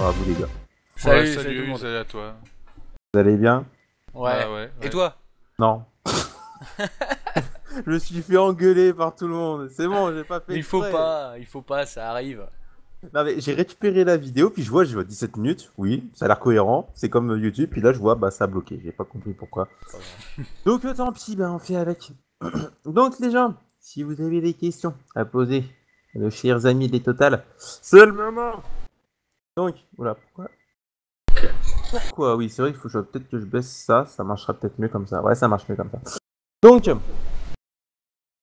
à vous les gars. Salut, Ouais, salut tout le salut, monde. salut à toi. Vous allez bien? Ouais. Bah ouais, Et ouais. toi? Non. Je me suis fait engueuler par tout le monde. C'est bon, j'ai pas fait exprès. Il faut pas, ça arrive. Non mais j'ai récupéré la vidéo, puis je vois 17 minutes. Oui, ça a l'air cohérent. C'est comme YouTube, puis là je vois, bah ça a bloqué. J'ai pas compris pourquoi. Pas grave. Donc tant pis, bah on fait avec. Donc les gens, si vous avez des questions à poser à nos chers amis des Total, c'est le moment. Donc, voilà, pourquoi? Pourquoi? Oui, c'est vrai qu'il faut peut-être que je baisse ça. Ça marchera peut-être mieux comme ça. Ouais, ça marche mieux comme ça. Donc,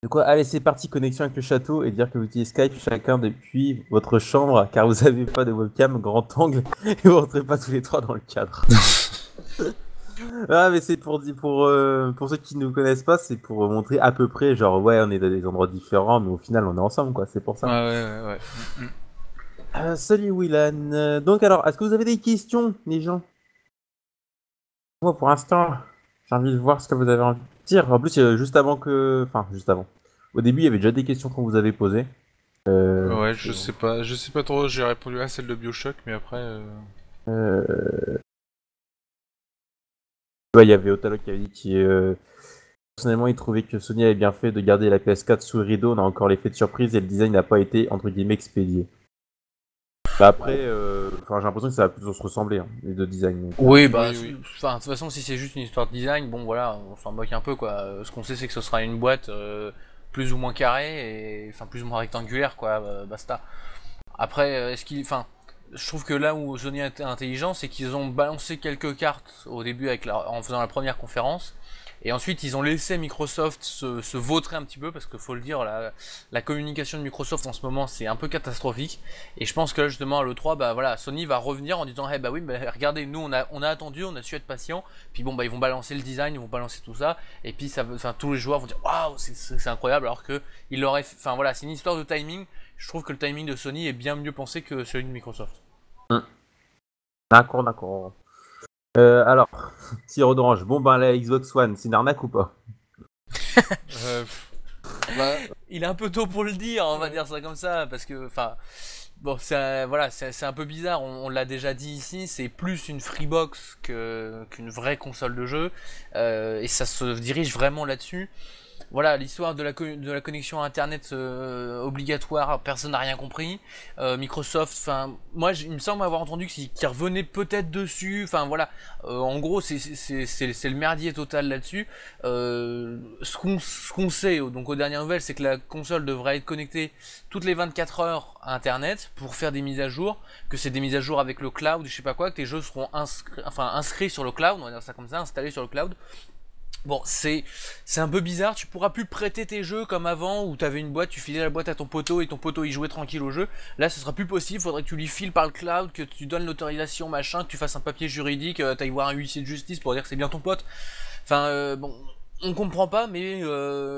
de quoi? Allez, c'est parti, connexion avec le château et dire que vous utilisez Skype chacun depuis votre chambre car vous n'avez pas de webcam grand angle et vous rentrez pas tous les trois dans le cadre. Ah, mais c'est pour ceux qui nous connaissent pas, c'est pour montrer à peu près, genre, ouais, on est dans des endroits différents, mais au final, on est ensemble, quoi, c'est pour Ouais, ça. ouais, ouais. Salut Willan. Donc, alors, est-ce que vous avez des questions, les gens? Moi, pour l'instant, j'ai envie de voir ce que vous avez envie de dire. En plus, juste avant que. Enfin, juste avant. Au début, il y avait déjà des questions qu'on vous avait posées. Ouais, C'est bon. je sais pas trop, j'ai répondu à celle de Bioshock, mais après... Euh, Ouais, il y avait Otalo qui avait dit qu'il. Personnellement, il trouvait que Sony avait bien fait de garder la PS4 sous le rideau. On a encore l'effet de surprise et le design n'a pas été, entre guillemets, expédié. Bah après, enfin, j'ai l'impression que ça va plutôt se ressembler, hein, les deux designs. Donc, Oui, bah, Oui, oui. enfin, de toute façon, si c'est juste une histoire de design, bon voilà, on s'en moque un peu quoi. Ce qu'on sait, c'est que ce sera une boîte plus ou moins carrée et enfin plus ou moins rectangulaire quoi, basta. Après, est-ce qu'il, enfin, je trouve que là où Sony a été intelligent, c'est qu'ils ont balancé quelques cartes au début en faisant la première conférence. Et ensuite, ils ont laissé Microsoft se vautrer un petit peu, parce qu'il faut le dire, la communication de Microsoft en ce moment, c'est un peu catastrophique. Et je pense que là, justement, à l'E3, bah voilà, Sony va revenir en disant, hey, bah oui, bah, regardez, nous, on a attendu, on a su être patient. Puis bon, bah ils vont balancer le design, ils vont balancer tout ça. Et puis, enfin, tous les joueurs vont dire, waouh, c'est incroyable, alors que il aurait, enfin voilà, c'est une histoire de timing. Je trouve que le timing de Sony est bien mieux pensé que celui de Microsoft. d'accord, d'accord. Alors, sirop d'orange. Bon, ben la Xbox One, c'est une arnaque ou pas? Euh, bah, Il est un peu tôt pour le dire, on va dire ça comme ça, parce que, enfin, bon, voilà, c'est un peu bizarre. On l'a déjà dit ici, c'est plus une Freebox qu'une vraie console de jeu, et ça se dirige vraiment là-dessus. Voilà, l'histoire de la connexion à internet obligatoire, personne n'a rien compris. Microsoft, enfin, moi il me semble avoir entendu qu'il revenait peut-être dessus. Enfin voilà, en gros c'est le merdier total là-dessus. Ce qu'on sait donc aux dernières nouvelles, c'est que la console devrait être connectée toutes les 24 heures à internet pour faire des mises à jour, que c'est des mises à jour avec le cloud, je sais pas quoi, que tes jeux seront inscrits sur le cloud, on va dire ça comme ça, installés sur le cloud. Bon, c'est un peu bizarre, tu pourras plus prêter tes jeux comme avant où t'avais une boîte, tu filais la boîte à ton poteau et ton poteau il jouait tranquille au jeu. Là, ce sera plus possible, faudrait que tu lui files par le cloud, que tu donnes l'autorisation, machin, que tu fasses un papier juridique, t'ailles voir un huissier de justice pour dire que c'est bien ton pote. Enfin, bon, on comprend pas, mais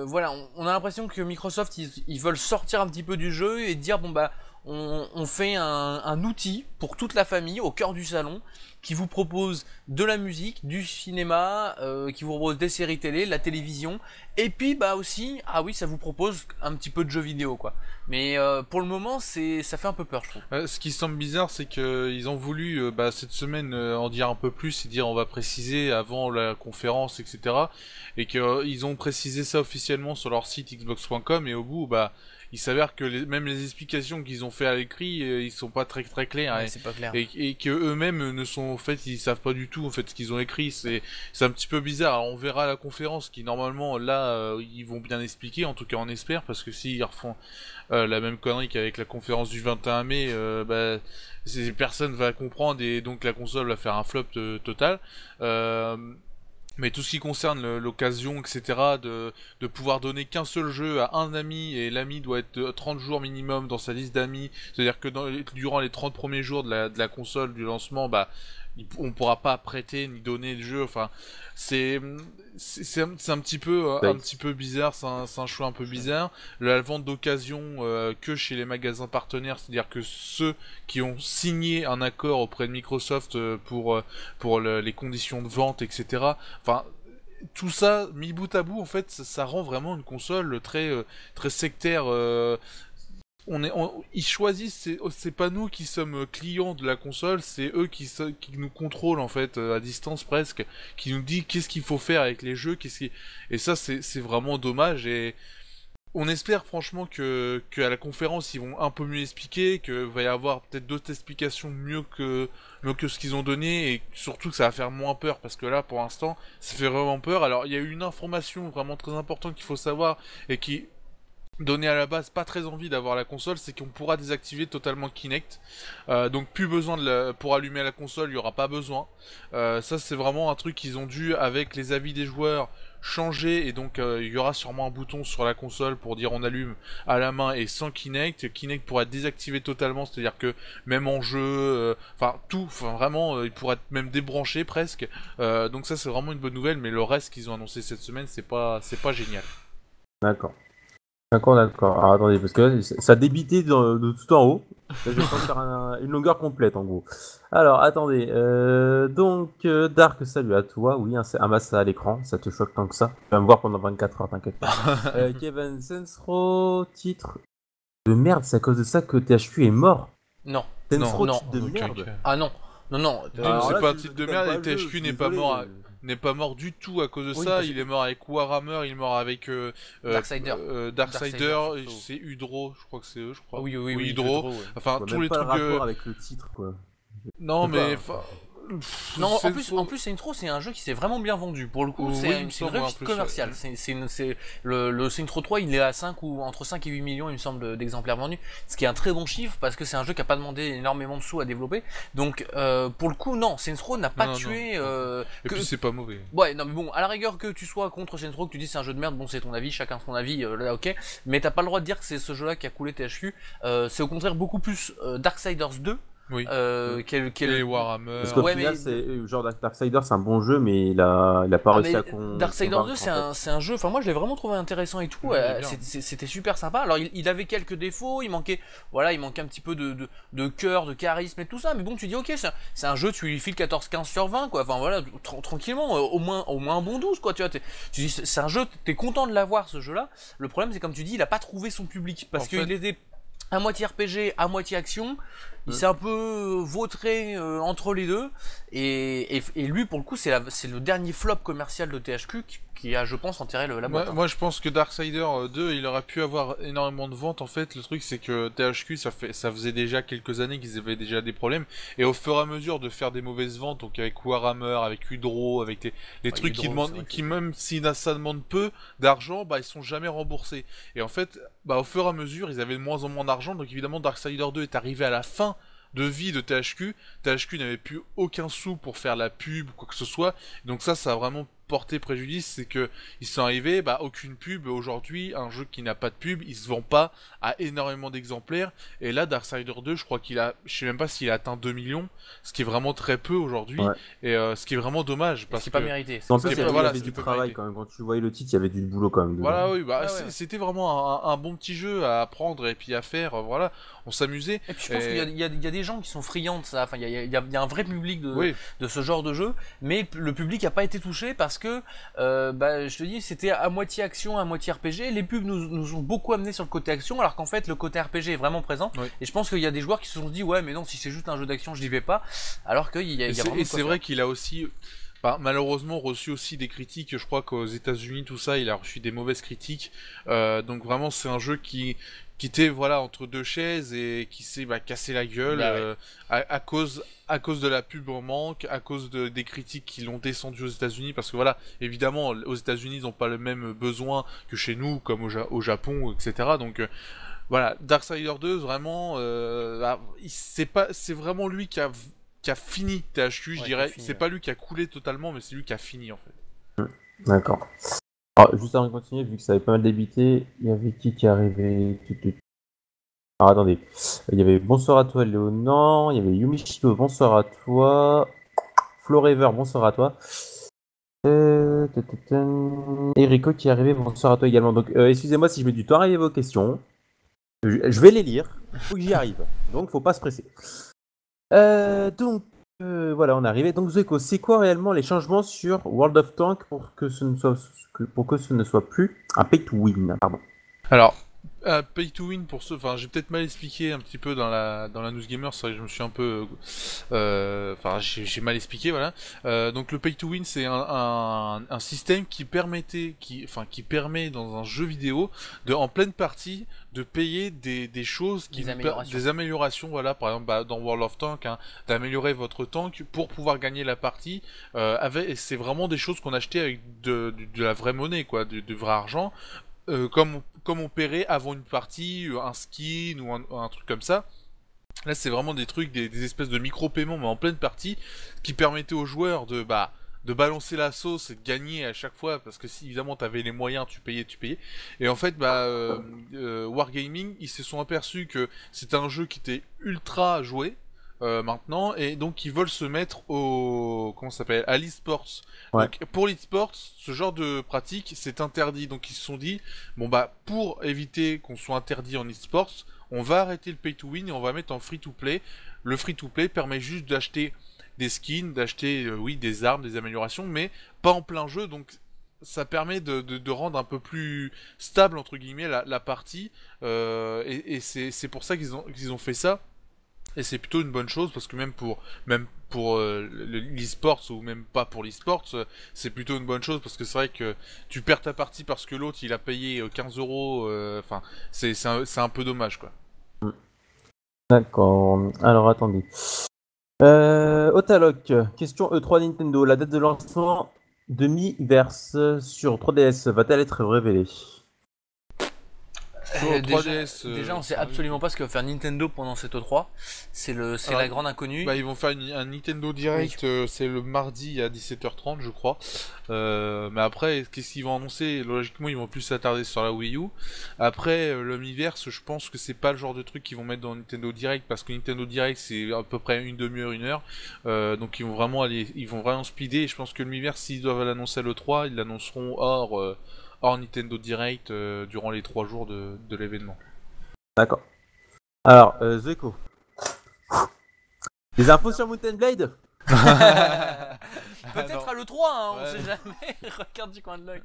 voilà, on a l'impression que Microsoft ils veulent sortir un petit peu du jeu et dire bon bah on fait un outil pour toute la famille au cœur du salon qui vous propose de la musique, du cinéma, qui vous propose des séries télé, la télévision, et puis bah aussi, ah oui, ça vous propose un petit peu de jeux vidéo quoi. Mais pour le moment, ça fait un peu peur, je trouve. ce qui semble bizarre, c'est que ils ont voulu cette semaine en dire un peu plus et dire on va préciser avant la conférence, etc. Et que ils ont précisé ça officiellement sur leur site xbox.com et au bout, bah il s'avère que même les explications qu'ils ont fait à l'écrit, ils sont pas très très clairs Ouais, c'est pas clair. et que eux-mêmes ne sont en fait ils savent pas du tout en fait ce qu'ils ont écrit. C'est un petit peu bizarre. Alors, on verra à la conférence qui normalement là ils vont bien expliquer. En tout cas on espère parce que s'ils refont la même connerie qu'avec la conférence du 21 mai, bah, personne va comprendre et donc la console va faire un flop total. Euh, mais tout ce qui concerne l'occasion, etc., de pouvoir donner qu'un seul jeu à un ami, et l'ami doit être de 30 jours minimum dans sa liste d'amis, c'est-à-dire que durant les 30 premiers jours de la console, du lancement, bah, on pourra pas prêter ni donner le jeu, enfin, c'est un Ouais. petit peu bizarre, c'est un choix un peu bizarre. La vente d'occasion que chez les magasins partenaires, c'est-à-dire que ceux qui ont signé un accord auprès de Microsoft pour les conditions de vente, etc. Enfin, tout ça mis bout à bout, en fait, ça rend vraiment une console très très sectaire. ils choisissent, c'est pas nous qui sommes clients de la console, c'est eux qui nous contrôlent en fait à distance presque, qui nous dit qu'est-ce qu'il faut faire avec les jeux, et ça c'est vraiment dommage. Et on espère franchement que à la conférence ils vont un peu mieux expliquer, que va y avoir peut-être d'autres explications mieux que ce qu'ils ont donné, et surtout que ça va faire moins peur, parce que là pour l'instant ça fait vraiment peur. Alors il y a eu une information vraiment très importante qu'il faut savoir et qui donné à la base pas très envie d'avoir la console, c'est qu'on pourra désactiver totalement Kinect, donc plus besoin pour allumer la console, il y aura pas besoin. Ça c'est vraiment un truc qu'ils ont dû, avec les avis des joueurs, changer, et donc il y aura sûrement un bouton sur la console pour dire on allume à la main et sans Kinect. Kinect pourra être désactivé totalement, c'est-à-dire que même en jeu, vraiment il pourra être même débranché presque. Donc ça c'est vraiment une bonne nouvelle, mais le reste qu'ils ont annoncé cette semaine c'est pas génial. D'accord. D'accord. Alors attendez, parce que là, ça débitait de tout en haut. Là, je vais pas faire une longueur complète en gros. Alors attendez, Dark, salut à toi. Oui, un masse à l'écran, ça te choque tant que ça. Tu vas me voir pendant 24 heures, t'inquiète pas. Kevin Sensro, titre de merde, c'est à cause de ça que THQ est mort. Non. Sensro, non. titre de merde. Ah non. Non. C'est pas un titre de merde, et THQ n'est pas mort du tout à cause de ça. Il est mort avec Warhammer, il est mort avec Darksider, c'est Hydro, je crois que c'est eux, je crois. Oui, Hydro. ouais. Enfin, tous les pas trucs. Le rapport avec le titre, quoi. Non, mais. Non, en plus, Saints c'est un jeu qui s'est vraiment bien vendu. Pour le coup, c'est une réussite commerciale. Le Saints Row 3, il est à entre 5 et 8 millions, il me semble, d'exemplaires vendus. Ce qui est un très bon chiffre, parce que c'est un jeu qui n'a pas demandé énormément de sous à développer. Donc, pour le coup, non, Saints Row n'a pas tué. Et puis, c'est pas mauvais. Ouais, non, mais bon, à la rigueur, que tu sois contre Saints Row, que tu dis c'est un jeu de merde, bon, c'est ton avis, chacun son avis, là, ok. Mais t'as pas le droit de dire que c'est ce jeu-là qui a coulé THQ. C'est au contraire beaucoup plus Darksiders 2. Oui. Et Warhammer. Parce qu'au final, c'est genre Darksiders, c'est un bon jeu, mais il a pas réussi à Darksiders 2, c'est un jeu. Enfin, moi, je l'ai vraiment trouvé intéressant et tout. C'était super sympa. Alors, il avait quelques défauts. Il manquait un petit peu de cœur, de charisme et tout ça. Mais bon, tu dis, ok, c'est un jeu. Tu lui files 14-15 sur 20, quoi. Enfin voilà, tranquillement, au moins un bon 12, quoi. Tu vois, tu dis, c'est un jeu. T'es content de l'avoir, ce jeu-là. Le problème, c'est comme tu dis, il a pas trouvé son public parce qu'il était à moitié RPG, à moitié action. Il s'est un peu vautré entre les deux. Et lui, pour le coup, c'est le dernier flop commercial de THQ qui a, je pense, enterré la boîte. Moi, je pense que Darksider 2, il aurait pu avoir énormément de ventes. En fait, le truc, c'est que THQ, ça faisait déjà quelques années qu'ils avaient déjà des problèmes. Et au fur et à mesure de faire des mauvaises ventes, donc avec Warhammer, avec Hydro, avec les trucs qui même si ça demande peu d'argent, bah, ils sont jamais remboursés. Et en fait, bah, au fur et à mesure, ils avaient de moins en moins d'argent. Donc évidemment, Darksider 2 est arrivé à la fin de vie de THQ. THQ n'avait plus aucun sou pour faire la pub ou quoi que ce soit. Donc ça a vraiment porté préjudice, c'est que ils sont arrivés, aucune pub. Aujourd'hui, un jeu qui n'a pas de pub, il se vend pas à énormément d'exemplaires. Et là, Darksider 2, je crois je sais même pas s'il a atteint 2 millions, ce qui est vraiment très peu aujourd'hui. Ouais. Et ce qui est vraiment dommage, parce que c'est pas mérité. En plus, il y avait du travail quand même. Quand tu voyais le titre, il y avait du boulot quand même. Voilà, oui, c'était vraiment un bon petit jeu à apprendre et puis à faire. Voilà, on s'amusait. Et puis je pense qu'il y a des gens qui sont friands de ça. Enfin, il y a un vrai public de ce genre de jeu, mais le public a pas été touché parce que je te dis, c'était à moitié action, à moitié RPG. Les pubs nous ont beaucoup amené sur le côté action, alors qu'en fait le côté RPG est vraiment présent. Oui. Et je pense qu'il y a des joueurs qui se sont dit ouais, mais non, si c'est juste un jeu d'action, je n'y vais pas. Alors qu'il y a vraiment. Et c'est vrai qu'il a aussi malheureusement reçu aussi des critiques. Je crois qu'aux États-Unis, tout ça, il a reçu des mauvaises critiques. Donc vraiment, c'est un jeu qui était entre deux chaises et qui s'est cassé la gueule à cause de la pub en manque, à cause des critiques qui l'ont descendu aux États-Unis, parce que voilà, évidemment, aux États-Unis, ils n'ont pas le même besoin que chez nous, comme au Japon, etc. Donc voilà, Darksider 2, vraiment, c'est vraiment lui qui a fini THQ, je dirais. C'est pas lui qui a coulé totalement, mais c'est lui qui a fini en fait. D'accord. Alors, juste avant de continuer, vu que ça avait pas mal débité, il y avait qui est arrivé? Alors attendez, il y avait bonsoir à toi Léonan, il y avait Yumichito, bonsoir à toi, Florever, bonsoir à toi, Erico qui est arrivé, bonsoir à toi également. Donc excusez-moi si je mets du temps à arriver vos questions, je vais les lire, il faut que j'y arrive, donc faut pas se presser. Voilà, on est arrivé. Donc Zeko, c'est quoi réellement les changements sur World of Tanks pour que ce ne soit plus un pay to win, pardon. Alors, Pay to win pour ceux, enfin j'ai peut-être mal expliqué un petit peu dans la news gamer, c'est vrai que je me suis un peu, enfin j'ai mal expliqué, voilà. Donc le pay to win c'est un système qui permet dans un jeu vidéo en pleine partie de payer des choses des améliorations, voilà, par exemple dans World of Tanks, hein, d'améliorer votre tank pour pouvoir gagner la partie. Et c'est vraiment des choses qu'on achetait avec de la vraie monnaie, quoi, du vrai argent. Comme on paierait avant une partie, un skin ou un truc comme ça. Là, c'est vraiment des trucs, des espèces de micro-paiements, mais en pleine partie, qui permettaient aux joueurs de balancer la sauce et de gagner à chaque fois, parce que si évidemment t'avais les moyens, tu payais. Et en fait, Wargaming, ils se sont aperçus que c'était un jeu qui était ultra joué, maintenant, et donc ils veulent se mettre à l'e-sports. Ouais. Donc pour l'e-sports, ce genre de pratique c'est interdit, donc ils se sont dit bon bah pour éviter qu'on soit interdit en e-sports, on va arrêter le pay to win et on va mettre en free to play. Le free to play permet juste d'acheter des skins, d'acheter des armes, des améliorations, mais pas en plein jeu, donc ça permet de rendre un peu plus stable entre guillemets la partie, et c'est pour ça qu'ils ont fait ça. Et c'est plutôt une bonne chose parce que même pour l'e-sports ou même pas pour l'e-sports, c'est plutôt une bonne chose parce que c'est vrai que tu perds ta partie parce que l'autre il a payé 15 €, enfin c'est un peu dommage, quoi. D'accord. Alors attendez. Otaloc, question E3 Nintendo. La date de lancement de Miiverse sur 3DS va-t-elle être révélée? Sur 3DS, déjà, on sait absolument pas ce que va faire Nintendo pendant cette E3. C'est la grande inconnue. Ils vont faire un Nintendo Direct, c'est le mardi à 17h30, je crois. Mais après, qu'est-ce qu'ils vont annoncer? Logiquement, ils vont plus s'attarder sur la Wii U. Après, le Miiverse, je pense que c'est pas le genre de truc qu'ils vont mettre dans Nintendo Direct, parce que Nintendo Direct, c'est à peu près une demi-heure, 1 heure. Donc ils vont vraiment speeder. Et je pense que le Miiverse, s'ils doivent l'annoncer à l'E3, ils l'annonceront hors Nintendo Direct durant les 3 jours de l'événement. D'accord. Alors, Zeko. Des infos sur Mountain Blade? Peut-être à l'E3, hein, on sait jamais. Regarde du coin de l'œil.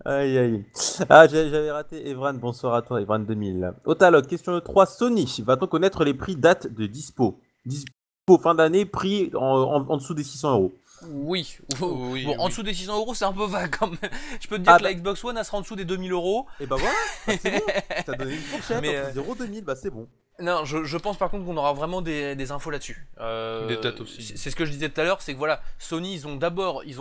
Aïe aïe. Ah, j'avais raté Evran. Bonsoir à toi, Evran 2000. Otaloc, question E3. Sony, va-t-on connaître les prix date de dispo? Dispo fin d'année, prix en dessous des 600 €. Oui. Oui, En dessous des 600 € c'est un peu vague quand même. Je peux te dire que la Xbox One elle sera en dessous des 2000 €. Et bah voilà, c'est bon. T'as donné une fourchette entre 0 et 2000, bah c'est bon. Non, je pense par contre qu'on aura vraiment des infos là-dessus. Des dates aussi. C'est ce que je disais tout à l'heure, c'est que voilà, Sony ils ont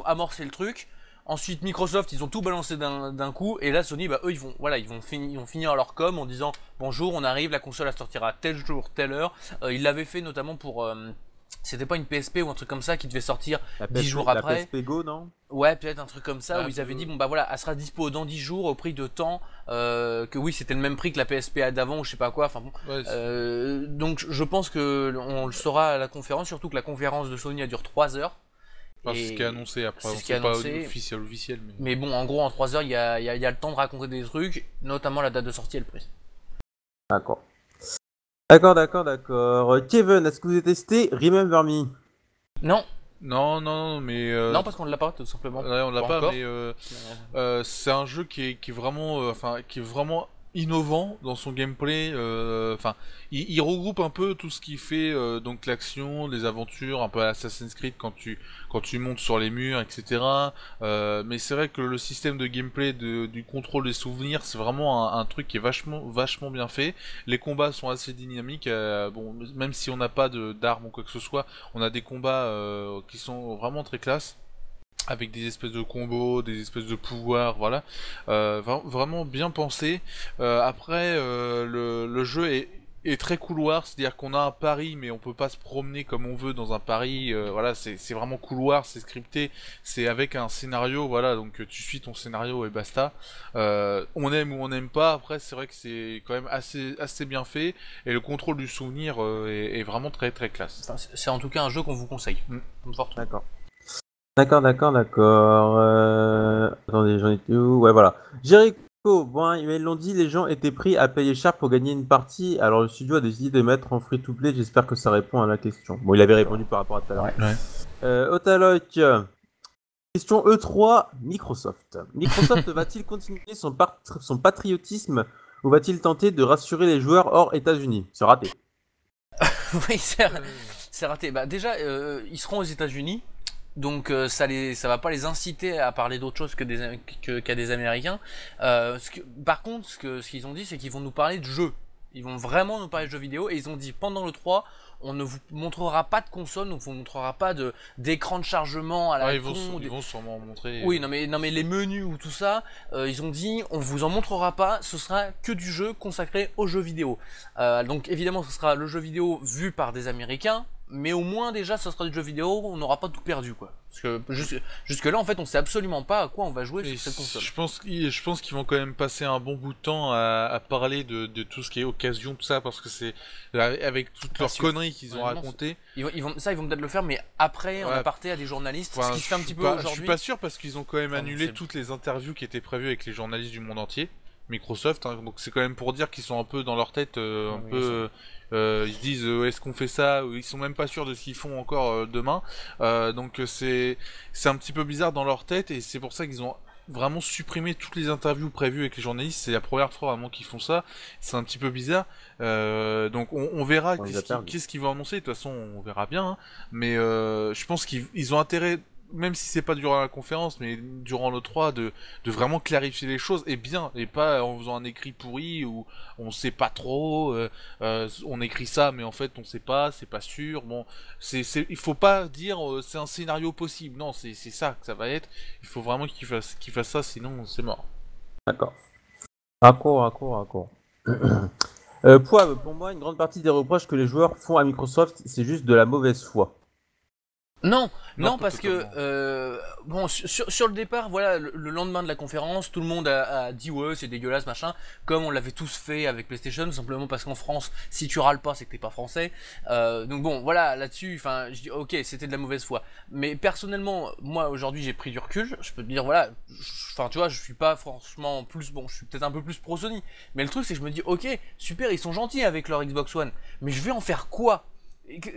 amorcé le truc. Ensuite Microsoft ils ont tout balancé d'un coup, et là Sony eux ils vont finir leur com en disant bonjour, on arrive, la console elle sortira tel jour, telle heure. Ils l'avaient fait notamment pour c'était pas une PSP ou un truc comme ça qui devait sortir 10 jours après. La PSP Go, non? Ouais, peut-être un truc comme ça, où ils avaient dit elle sera dispo dans 10 jours au prix de temps, que oui c'était le même prix que la PSP d'avant ou je sais pas quoi, enfin bon. Ouais, donc je pense que on le saura à la conférence, surtout que la conférence de Sony elle dure 3 heures. C'est ce qui est annoncé après, c'est pas officiel. Mais bon, en gros en 3 heures il y a le temps de raconter des trucs, notamment la date de sortie et le prix. D'accord. Kevin, est-ce que vous avez testé Remember Me? Non. Non, mais non, parce qu'on l'a pas tout simplement. Ouais, on l'a pas, encore. Mais c'est un jeu qui est vraiment, qui est vraiment innovant dans son gameplay. Il regroupe un peu tout ce qui fait donc l'action, les aventures, un peu à Assassin's Creed quand tu montes sur les murs, etc. Mais c'est vrai que le système de gameplay du contrôle des souvenirs, c'est vraiment un truc qui est vachement bien fait. Les combats sont assez dynamiques. Bon, même si on n'a pas d'armes ou quoi que ce soit, on a des combats qui sont vraiment très classe, avec des espèces de combos, des espèces de pouvoirs, voilà. Vraiment bien pensé. Après, le jeu est très couloir, c'est-à-dire qu'on a un pari, mais on peut pas se promener comme on veut dans un pari. Voilà, c'est vraiment couloir, c'est scripté, c'est avec un scénario, voilà. Donc tu suis ton scénario et basta. On aime ou on n'aime pas. Après, c'est vrai que c'est quand même assez bien fait, et le contrôle du souvenir est vraiment très très classe. Enfin, c'est en tout cas un jeu qu'on vous conseille. D'accord. Attendez, j'en étais où? Ouais, voilà. Jericho, bon, ils l'ont dit, les gens étaient prêts à payer cher pour gagner une partie. Alors le studio a décidé de mettre en free-to-play. J'espère que ça répond à la question. Bon, il avait répondu par rapport à tout à l'heure. Ouais. Otaloc, question E3, Microsoft. Microsoft va-t-il continuer son patriotisme ou va-t-il tenter de rassurer les joueurs hors États-Unis? C'est raté. Oui, c'est raté. Bah, déjà, ils seront aux États-Unis. Donc ça va pas les inciter à parler d'autre chose qu'à des Américains. Par contre, ce qu'ils ont dit, c'est qu'ils vont nous parler de jeux. Ils vont vraiment nous parler de jeux vidéo et ils ont dit pendant le 3, on ne vous montrera pas de console, donc on ne vous montrera pas d'écran de chargement à la ils con. Ils vont sûrement montrer. Oui, non mais les menus ou tout ça, ils ont dit on vous en montrera pas, ce sera que du jeu consacré aux jeux vidéo. Donc évidemment, ce sera le jeu vidéo vu par des Américains. Mais au moins déjà ce sera du jeu vidéo, on n'aura pas tout perdu quoi. Parce que jusque là en fait on sait absolument pas à quoi on va jouer sur cette console. Je pense qu'ils vont quand même passer un bon bout de temps à parler de tout ce qui est occasion, tout ça, parce que c'est avec toutes leurs conneries qu'ils ont racontées. Ils vont peut-être le faire, mais après en aparté à des journalistes, ce qui se fait un petit peu aujourd'hui. Je suis pas sûr parce qu'ils ont quand même annulé toutes les interviews qui étaient prévues avec les journalistes du monde entier. Microsoft, hein, donc c'est quand même pour dire qu'ils sont un peu dans leur tête, ils se disent est-ce qu'on fait ça, ils sont même pas sûrs de ce qu'ils font encore demain, donc c'est un petit peu bizarre dans leur tête et c'est pour ça qu'ils ont vraiment supprimé toutes les interviews prévues avec les journalistes. C'est la première fois vraiment qu'ils font ça, c'est un petit peu bizarre, donc on verra qu'est-ce qu'ils vont annoncer. De toute façon on verra bien, hein. Mais je pense qu'ils ont intérêt, même si c'est pas durant la conférence, mais durant le 3, de vraiment clarifier les choses, et bien, et pas en faisant un écrit pourri où on sait pas trop, on écrit ça, mais en fait on sait pas, c'est pas sûr. Bon, il faut pas dire c'est un scénario possible, non, c'est ça que ça va être. Il faut vraiment qu'ils fassent ça, sinon c'est mort. D'accord. Raccord. Pour moi, une grande partie des reproches que les joueurs font à Microsoft, c'est juste de la mauvaise foi. Non, parce que bon, sur le départ, voilà, le lendemain de la conférence, tout le monde a dit ouais c'est dégueulasse machin, comme on l'avait tous fait avec PlayStation, simplement parce qu'en France, si tu râles pas, c'est que t'es pas français. Donc bon, voilà, là-dessus, enfin, je dis ok, c'était de la mauvaise foi. Mais personnellement, moi aujourd'hui, j'ai pris du recul. Je peux te dire voilà, enfin tu vois, je suis pas franchement plus bon, je suis peut-être un peu plus pro Sony. Mais le truc c'est que je me dis ok, super, ils sont gentils avec leur Xbox One, mais je vais en faire quoi?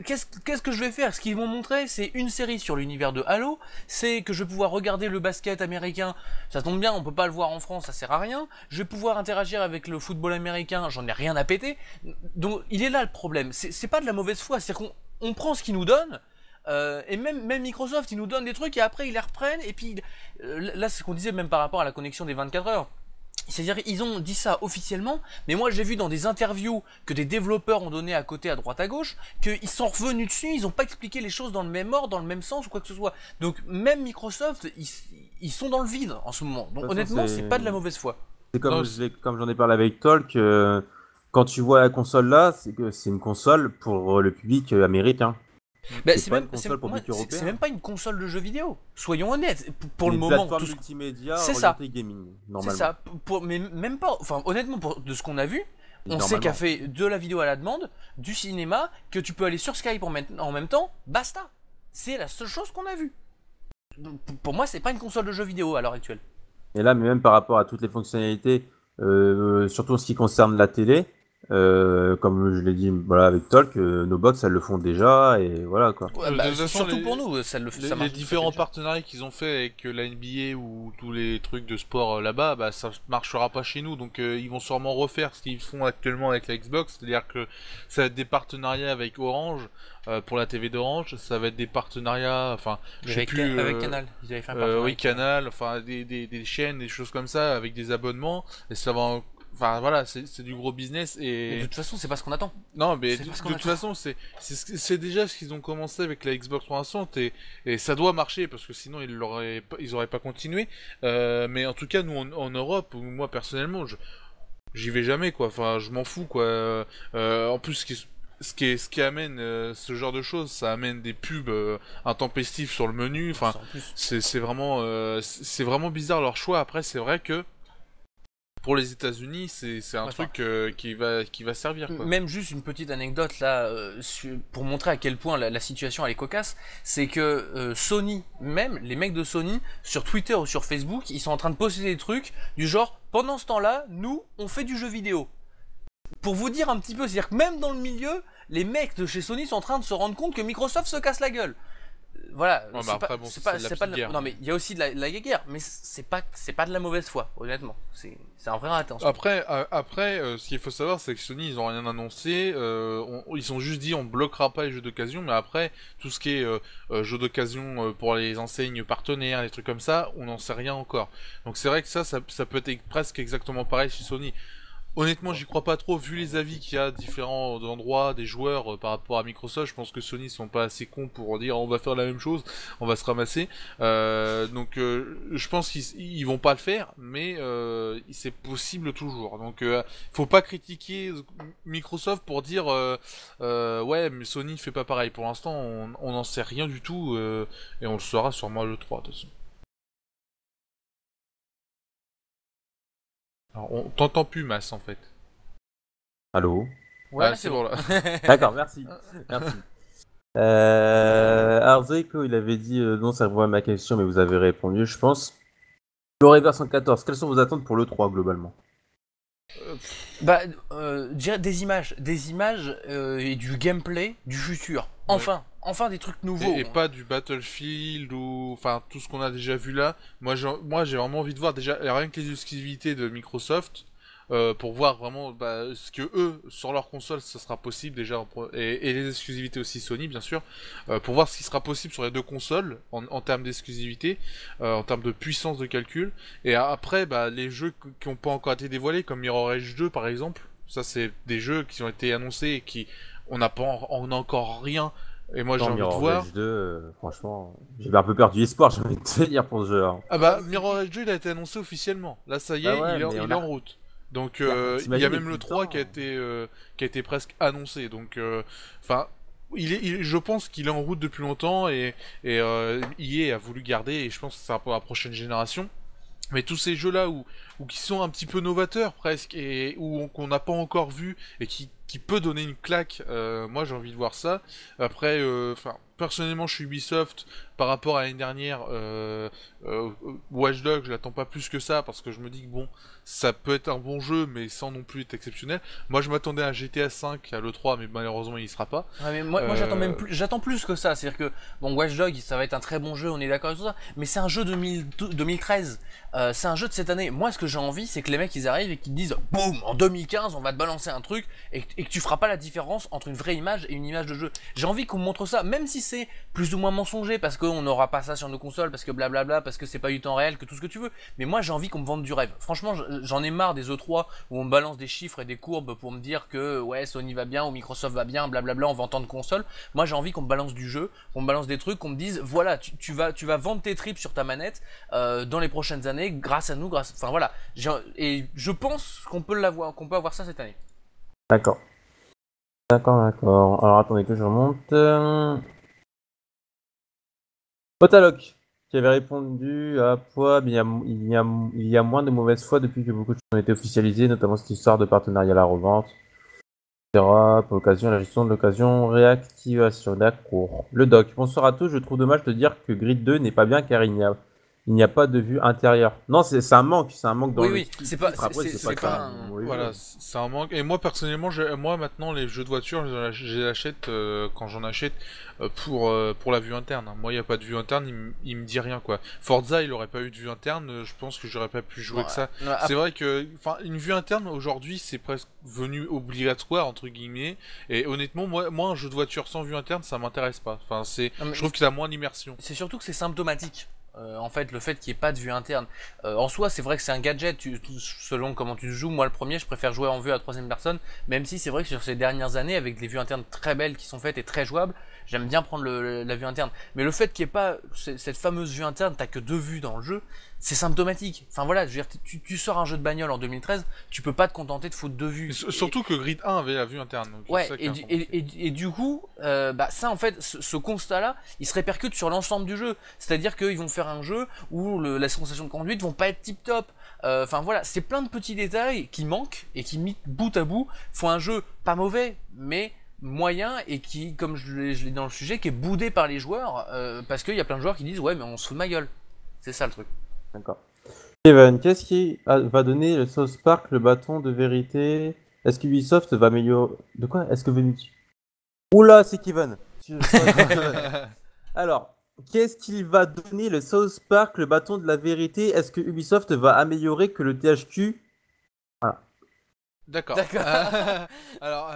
Qu'est-ce que je vais faire? Ce qu'ils m'ont montré, c'est une série sur l'univers de Halo, c'est que je vais pouvoir regarder le basket américain, ça tombe bien, on peut pas le voir en France, ça sert à rien, je vais pouvoir interagir avec le football américain, j'en ai rien à péter, donc il est là le problème, c'est pas de la mauvaise foi, c'est qu'on prend ce qu'ils nous donnent, et même Microsoft, ils nous donnent des trucs et après ils les reprennent, et puis là c'est ce qu'on disait même par rapport à la connexion des 24 heures. C'est-à-dire ils ont dit ça officiellement, mais moi j'ai vu dans des interviews que des développeurs ont donné à côté, à droite, à gauche, qu'ils sont revenus dessus, ils n'ont pas expliqué les choses dans le même ordre, dans le même sens ou quoi que ce soit. Donc même Microsoft, ils sont dans le vide en ce moment. Donc honnêtement, c'est pas de la mauvaise foi. C'est comme j'en ai parlé avec Talk, quand tu vois la console là, c'est que c'est une console pour le public américain. Bah, c'est même pas une console de jeux vidéo. Soyons honnêtes. Pour le moment, plateforme multimédia, c'est ça. Gaming, normalement. C'est ça. Mais même pas. Enfin, honnêtement, de ce qu'on a vu, on sait qu'elle fait de la vidéo à la demande, du cinéma, que tu peux aller sur Skype en même temps. Basta. C'est la seule chose qu'on a vue. Pour moi, c'est pas une console de jeux vidéo à l'heure actuelle. Et là, mais même par rapport à toutes les fonctionnalités, surtout en ce qui concerne la télé. Comme je l'ai dit voilà, avec Talk, nos box elles le font déjà et voilà quoi. Ouais, bah, surtout pour nous, ça marche. Les différents partenariats qu'ils ont fait avec la NBA ou tous les trucs de sport là-bas, bah ça marchera pas chez nous, donc ils vont sûrement refaire ce qu'ils font actuellement avec la Xbox, c'est-à-dire que ça va être des partenariats avec Orange pour la TV d'Orange, ça va être des partenariats, enfin je sais plus avec Canal, ils avaient fait un partenariat. Oui, Canal, enfin des chaînes, des choses comme ça avec des abonnements et ça va. Enfin voilà, c'est du gros business et... Mais de toute façon, c'est pas ce qu'on attend. Non, mais de toute façon, c'est déjà ce qu'ils ont commencé avec la Xbox 360 et ça doit marcher parce que sinon ils auraient pas continué. Mais en tout cas, nous en Europe, ou moi personnellement, j'y vais jamais quoi. Enfin, je m'en fous quoi. En plus, ce qui amène ce genre de choses, ça amène des pubs intempestifs sur le menu. Enfin, c'est vraiment bizarre leur choix. Après, c'est vrai que pour les États-Unis, c'est un truc qui va servir quoi. Même juste une petite anecdote là, pour montrer à quel point la situation elle est cocasse, c'est que Sony, même les mecs de Sony, sur Twitter ou sur Facebook, ils sont en train de poster des trucs du genre pendant ce temps-là, nous on fait du jeu vidéo. Pour vous dire un petit peu, c'est-à-dire que même dans le milieu, les mecs de chez Sony sont en train de se rendre compte que Microsoft se casse la gueule. voilà, mais c'est après, pas, bon, c'est c'est pas, de la c'est pas de petite guerre. non mais il y a aussi de la guerre, mais c'est pas de la mauvaise foi, honnêtement. C'est un vrai raté en ce moment. Après, ce qu'il faut savoir, c'est que Sony, ils ont rien annoncé. Ils ont juste dit on bloquera pas les jeux d'occasion, mais après, tout ce qui est jeux d'occasion pour les enseignes partenaires, les trucs comme ça, on n'en sait rien encore. Donc c'est vrai que ça peut être presque exactement pareil chez Sony. Honnêtement, j'y crois pas trop, vu les avis qu'il y a différents endroits des joueurs par rapport à Microsoft. Je pense que Sony sont pas assez cons pour dire on va faire la même chose, on va se ramasser. Donc, je pense qu'ils vont pas le faire, mais c'est possible toujours. Donc, faut pas critiquer Microsoft pour dire ouais, mais Sony fait pas pareil. Pour l'instant, on n'en sait rien du tout et on le saura sûrement à l'E3 de toute façon. Alors, on t'entend plus, Mass, en fait. Allô? Ouais, Ah, c'est bon là. D'accord, merci. Merci. Alors, Zoïko, il avait dit non, ça répond à ma question, mais vous avez répondu, je pense. L'Horizon 114, quelles sont vos attentes pour l'E3 globalement? Bah, je dirais des images et du gameplay du futur. Enfin des trucs nouveaux. Et pas du Battlefield ou enfin tout ce qu'on a déjà vu là. Moi j'ai vraiment envie de voir déjà rien que les exclusivités de Microsoft pour voir vraiment ce que eux sur leur console ça sera possible déjà et les exclusivités aussi Sony bien sûr pour voir ce qui sera possible sur les deux consoles en termes d'exclusivité, en termes de puissance de calcul et après les jeux qui n'ont pas encore été dévoilés comme Mirror Edge 2 par exemple. Ça c'est des jeux qui ont été annoncés et qui on n'a encore rien. Et moi j'ai Non, envie de Mirror voir. Edge 2, franchement, j'avais un peu perdu espoir, j'ai envie de te dire pour ce jeu. Hein. Ah bah Mirror Edge 2 il a été annoncé officiellement. Là ça y Bah est, ouais, mais il est en route. Donc il y a t'imagines même depuis le le 3 temps. qui a été presque annoncé. Donc enfin je pense qu'il est en route depuis longtemps et EA a voulu garder et je pense que c'est pour la prochaine génération. Mais tous ces jeux-là où qui sont un petit peu novateurs presque et qu'on n'a pas encore vu et qui peut donner une claque, moi j'ai envie de voir ça. Après, personnellement je suis Ubisoft par rapport à l'année dernière. Watch Dogs, je l'attends pas plus que ça parce que je me dis que bon, ça peut être un bon jeu mais sans non plus être exceptionnel. Moi je m'attendais à un GTA 5 à l'E3 mais malheureusement il y sera pas. Ouais, mais moi j'attends plus que ça. C'est-à-dire que bon, Watch Dogs, ça va être un très bon jeu, on est d'accord avec tout ça. Mais c'est un jeu 2013. C'est un jeu de cette année. Moi, ce que j'ai envie, c'est que les mecs ils arrivent et qu'ils disent boum, en 2015, on va te balancer un truc et que tu feras pas la différence entre une vraie image et une image de jeu. J'ai envie qu'on me montre ça, même si c'est plus ou moins mensonger parce qu'on n'aura pas ça sur nos consoles, parce que blablabla, parce que c'est pas du temps réel, que tout ce que tu veux. Mais moi, j'ai envie qu'on me vende du rêve. Franchement, j'en ai marre des E3 où on me balance des chiffres et des courbes pour me dire que ouais, Sony va bien ou Microsoft va bien, blablabla, on vend tant de consoles. Moi, j'ai envie qu'on me balance du jeu, qu'on me balance des trucs, qu'on me dise voilà, tu vas vendre tes tripes sur ta manette dans les prochaines années grâce à nous, enfin voilà. Et je pense qu'on peut l'avoir, qu'on peut avoir ça cette année. D'accord. D'accord. Alors attendez que je remonte. Potaloc, qui avait répondu à Poix, mais il y a moins de mauvaise foi depuis que beaucoup de choses ont été officialisées, notamment cette histoire de partenariat à la revente, etc. Pour l'occasion, la gestion de l'occasion, réactivation d'accord. Le doc, bonsoir à tous, je trouve dommage de dire que Grid 2 n'est pas bien car il n'y a pas de vue intérieure. Non, c'est un manque dans Oui, le oui, c'est pas, Après, c'est que pas un un... mauvais Voilà, jeu. c'est un manque. Et moi personnellement, moi maintenant les jeux de voiture, je les achète quand j'en achète pour la vue interne. Moi, il n'y a pas de vue interne, il me dit rien quoi. Forza, il aurait pas eu de vue interne, je pense que j'aurais pas pu jouer que ça. Ouais, C'est vrai que, enfin, une vue interne aujourd'hui, c'est presque devenu obligatoire entre guillemets. Et honnêtement, moi, un jeu de voiture sans vue interne, ça m'intéresse pas. Enfin, je trouve qu'il a moins d'immersion. C'est surtout que c'est symptomatique. En fait, le fait qu'il n'y ait pas de vue interne. En soi, c'est vrai que c'est un gadget, selon comment tu joues. Moi, le premier, je préfère jouer en vue à troisième personne, même si c'est vrai que sur ces dernières années, avec des vues internes très belles qui sont faites et très jouables, j'aime bien prendre la vue interne. Mais le fait qu'il n'y ait pas cette fameuse vue interne, t'as que deux vues dans le jeu, c'est symptomatique. Enfin voilà, je veux dire, tu sors un jeu de bagnole en 2013, tu peux pas te contenter de foutre deux vues. Surtout que Grid 1 avait la vue interne. Donc Ouais, et du coup, ça en fait, ce constat-là, il se répercute sur l'ensemble du jeu. C'est-à-dire qu'ils vont faire un jeu où la sensation de conduite vont pas être tip-top. Enfin voilà, c'est plein de petits détails qui manquent et qui, mis bout à bout, font un jeu pas mauvais, mais moyen et qui, comme je l'ai dit dans le sujet, qui est boudé par les joueurs parce qu'il y a plein de joueurs qui disent ouais, mais on se fout de ma gueule. C'est ça le truc. D'accord. Kevin, qu'est-ce qui va donner le South Park le bâton de vérité? Est-ce que Ubisoft va améliorer... De quoi? Est-ce que... Oula, c'est Kevin. Alors, Qu'est-ce qu'il va donner le South Park, le bâton de la vérité? Est-ce que Ubisoft va améliorer que le THQ? Voilà. D'accord. D'accord. Alors,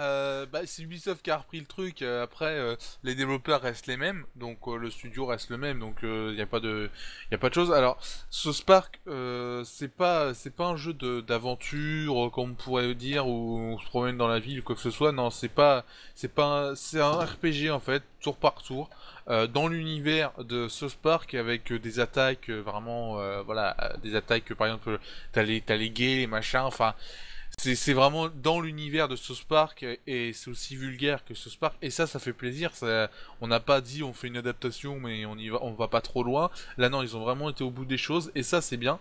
c'est Ubisoft qui a repris le truc. Après, les développeurs restent les mêmes, donc le studio reste le même, donc il n'y a pas de, y a pas de chose. Alors, ce Spark, c'est pas un jeu d'aventure, comme on pourrait dire, où on se promène dans la ville ou quoi que ce soit. Non, c'est un RPG en fait, tour par tour. Dans l'univers de South Park avec des attaques vraiment voilà des attaques par exemple t'as les gays les machins enfin c'est vraiment dans l'univers de South Park et c'est aussi vulgaire que South Park et ça fait plaisir. On n'a pas dit on fait une adaptation mais on va pas trop loin. Là non, ils ont vraiment été au bout des choses et ça c'est bien.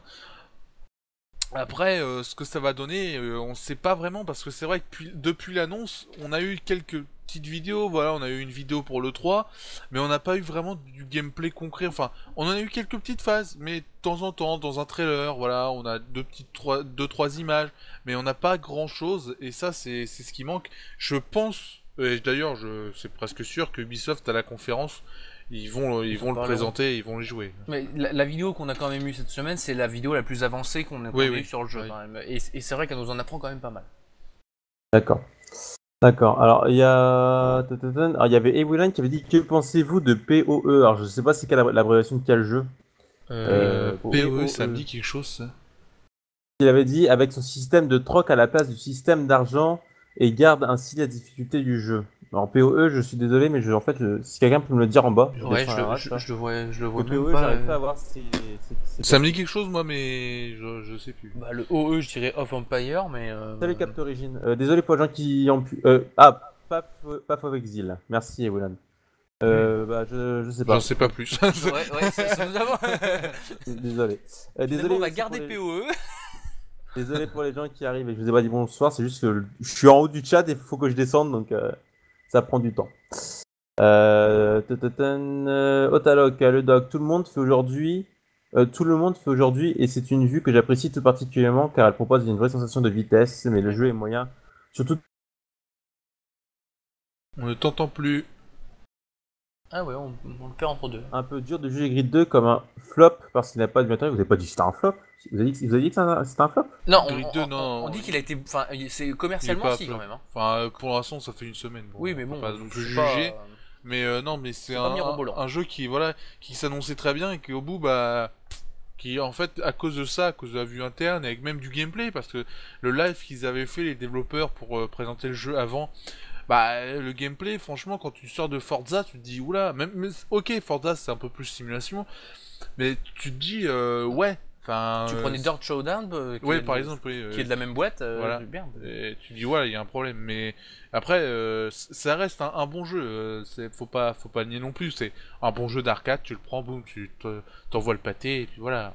Après, ce que ça va donner, on sait pas vraiment parce que c'est vrai que depuis l'annonce, on a eu quelques petites vidéos. Voilà, on a eu une vidéo pour le 3, mais on n'a pas eu vraiment du gameplay concret. Enfin, on en a eu quelques petites phases, mais de temps en temps, dans un trailer, voilà, on a deux trois images, mais on n'a pas grand chose. Et ça, c'est ce qui manque. Je pense, et d'ailleurs, c'est presque sûr que Ubisoft à la conférence, ils vont le présenter, ils vont le jouer. Mais la vidéo qu'on a quand même eue cette semaine, c'est la vidéo la plus avancée qu'on a eue sur le jeu. Oui. Quand même. Et c'est vrai qu'elle nous en apprend quand même pas mal. D'accord. D'accord. Alors, alors, il y avait Ewilan qui avait dit que pensez-vous de PoE? Alors, je sais pas c'est quelle l'abréviation de quel jeu. PoE, ça me dit quelque chose, ça. Il avait dit avec son système de troc à la place du système d'argent et garde ainsi la difficulté du jeu. Alors, PoE, je suis désolé, mais en fait, si quelqu'un peut me le dire en bas. Ouais, je le vois même pas. J'arrive pas à voir Ça me dit quelque chose, moi, mais je sais plus. Bah, le OE, je dirais Off Empire, mais. Salut Cap d'origine. Désolé pour les gens qui ont pu. Paf of Exil. Merci Ewolan. Je sais pas. J'en sais pas plus. ouais, ça nous avons. Désolé. Désolé, on va aussi garder pour les- POE. Désolé pour les gens qui arrivent et je vous ai pas dit bonsoir. C'est juste que je suis en haut du chat et il faut que je descende donc ça prend du temps. Otaloc, le doc, tout le monde fait aujourd'hui. Tout le monde fait aujourd'hui et c'est une vue que j'apprécie tout particulièrement car elle propose une vraie sensation de vitesse, mais le jeu est moyen. Surtout. On ne t'entend plus. Ah ouais, on le perd entre deux. Un peu dur de juger Grid 2 comme un flop parce qu'il n'a pas de matériel. Vous avez pas dit que c'était un flop? Vous avez dit que c'était un flop? Non, Grid 2, non. on dit qu'il a été. Enfin, c'est commercialement pas si flop. quand même. Hein. Enfin, pour l'instant, ça fait une semaine. Bon, Oui, mais bon, on peut pas non plus c'est pas, juger. Mais non, mais c'est pas mirobolant. un jeu qui voilà, qui s'annonçait très bien et qui au bout qui en fait à cause de ça, à cause de la vue interne et avec même du gameplay parce que le live qu'ils avaient fait les développeurs pour présenter le jeu avant. Le gameplay, franchement, quand tu sors de Forza, tu te dis, oula, ok, Forza c'est un peu plus simulation, mais tu te dis, ouais, enfin. Tu prenais Dirt Showdown, par exemple, qui est de la même boîte, voilà. bien. Et tu dis, voilà, il y a un problème, mais après, ça reste un bon jeu, faut pas le nier non plus, c'est un bon jeu d'arcade, tu le prends, boum, t'envoies le pâté, et puis voilà.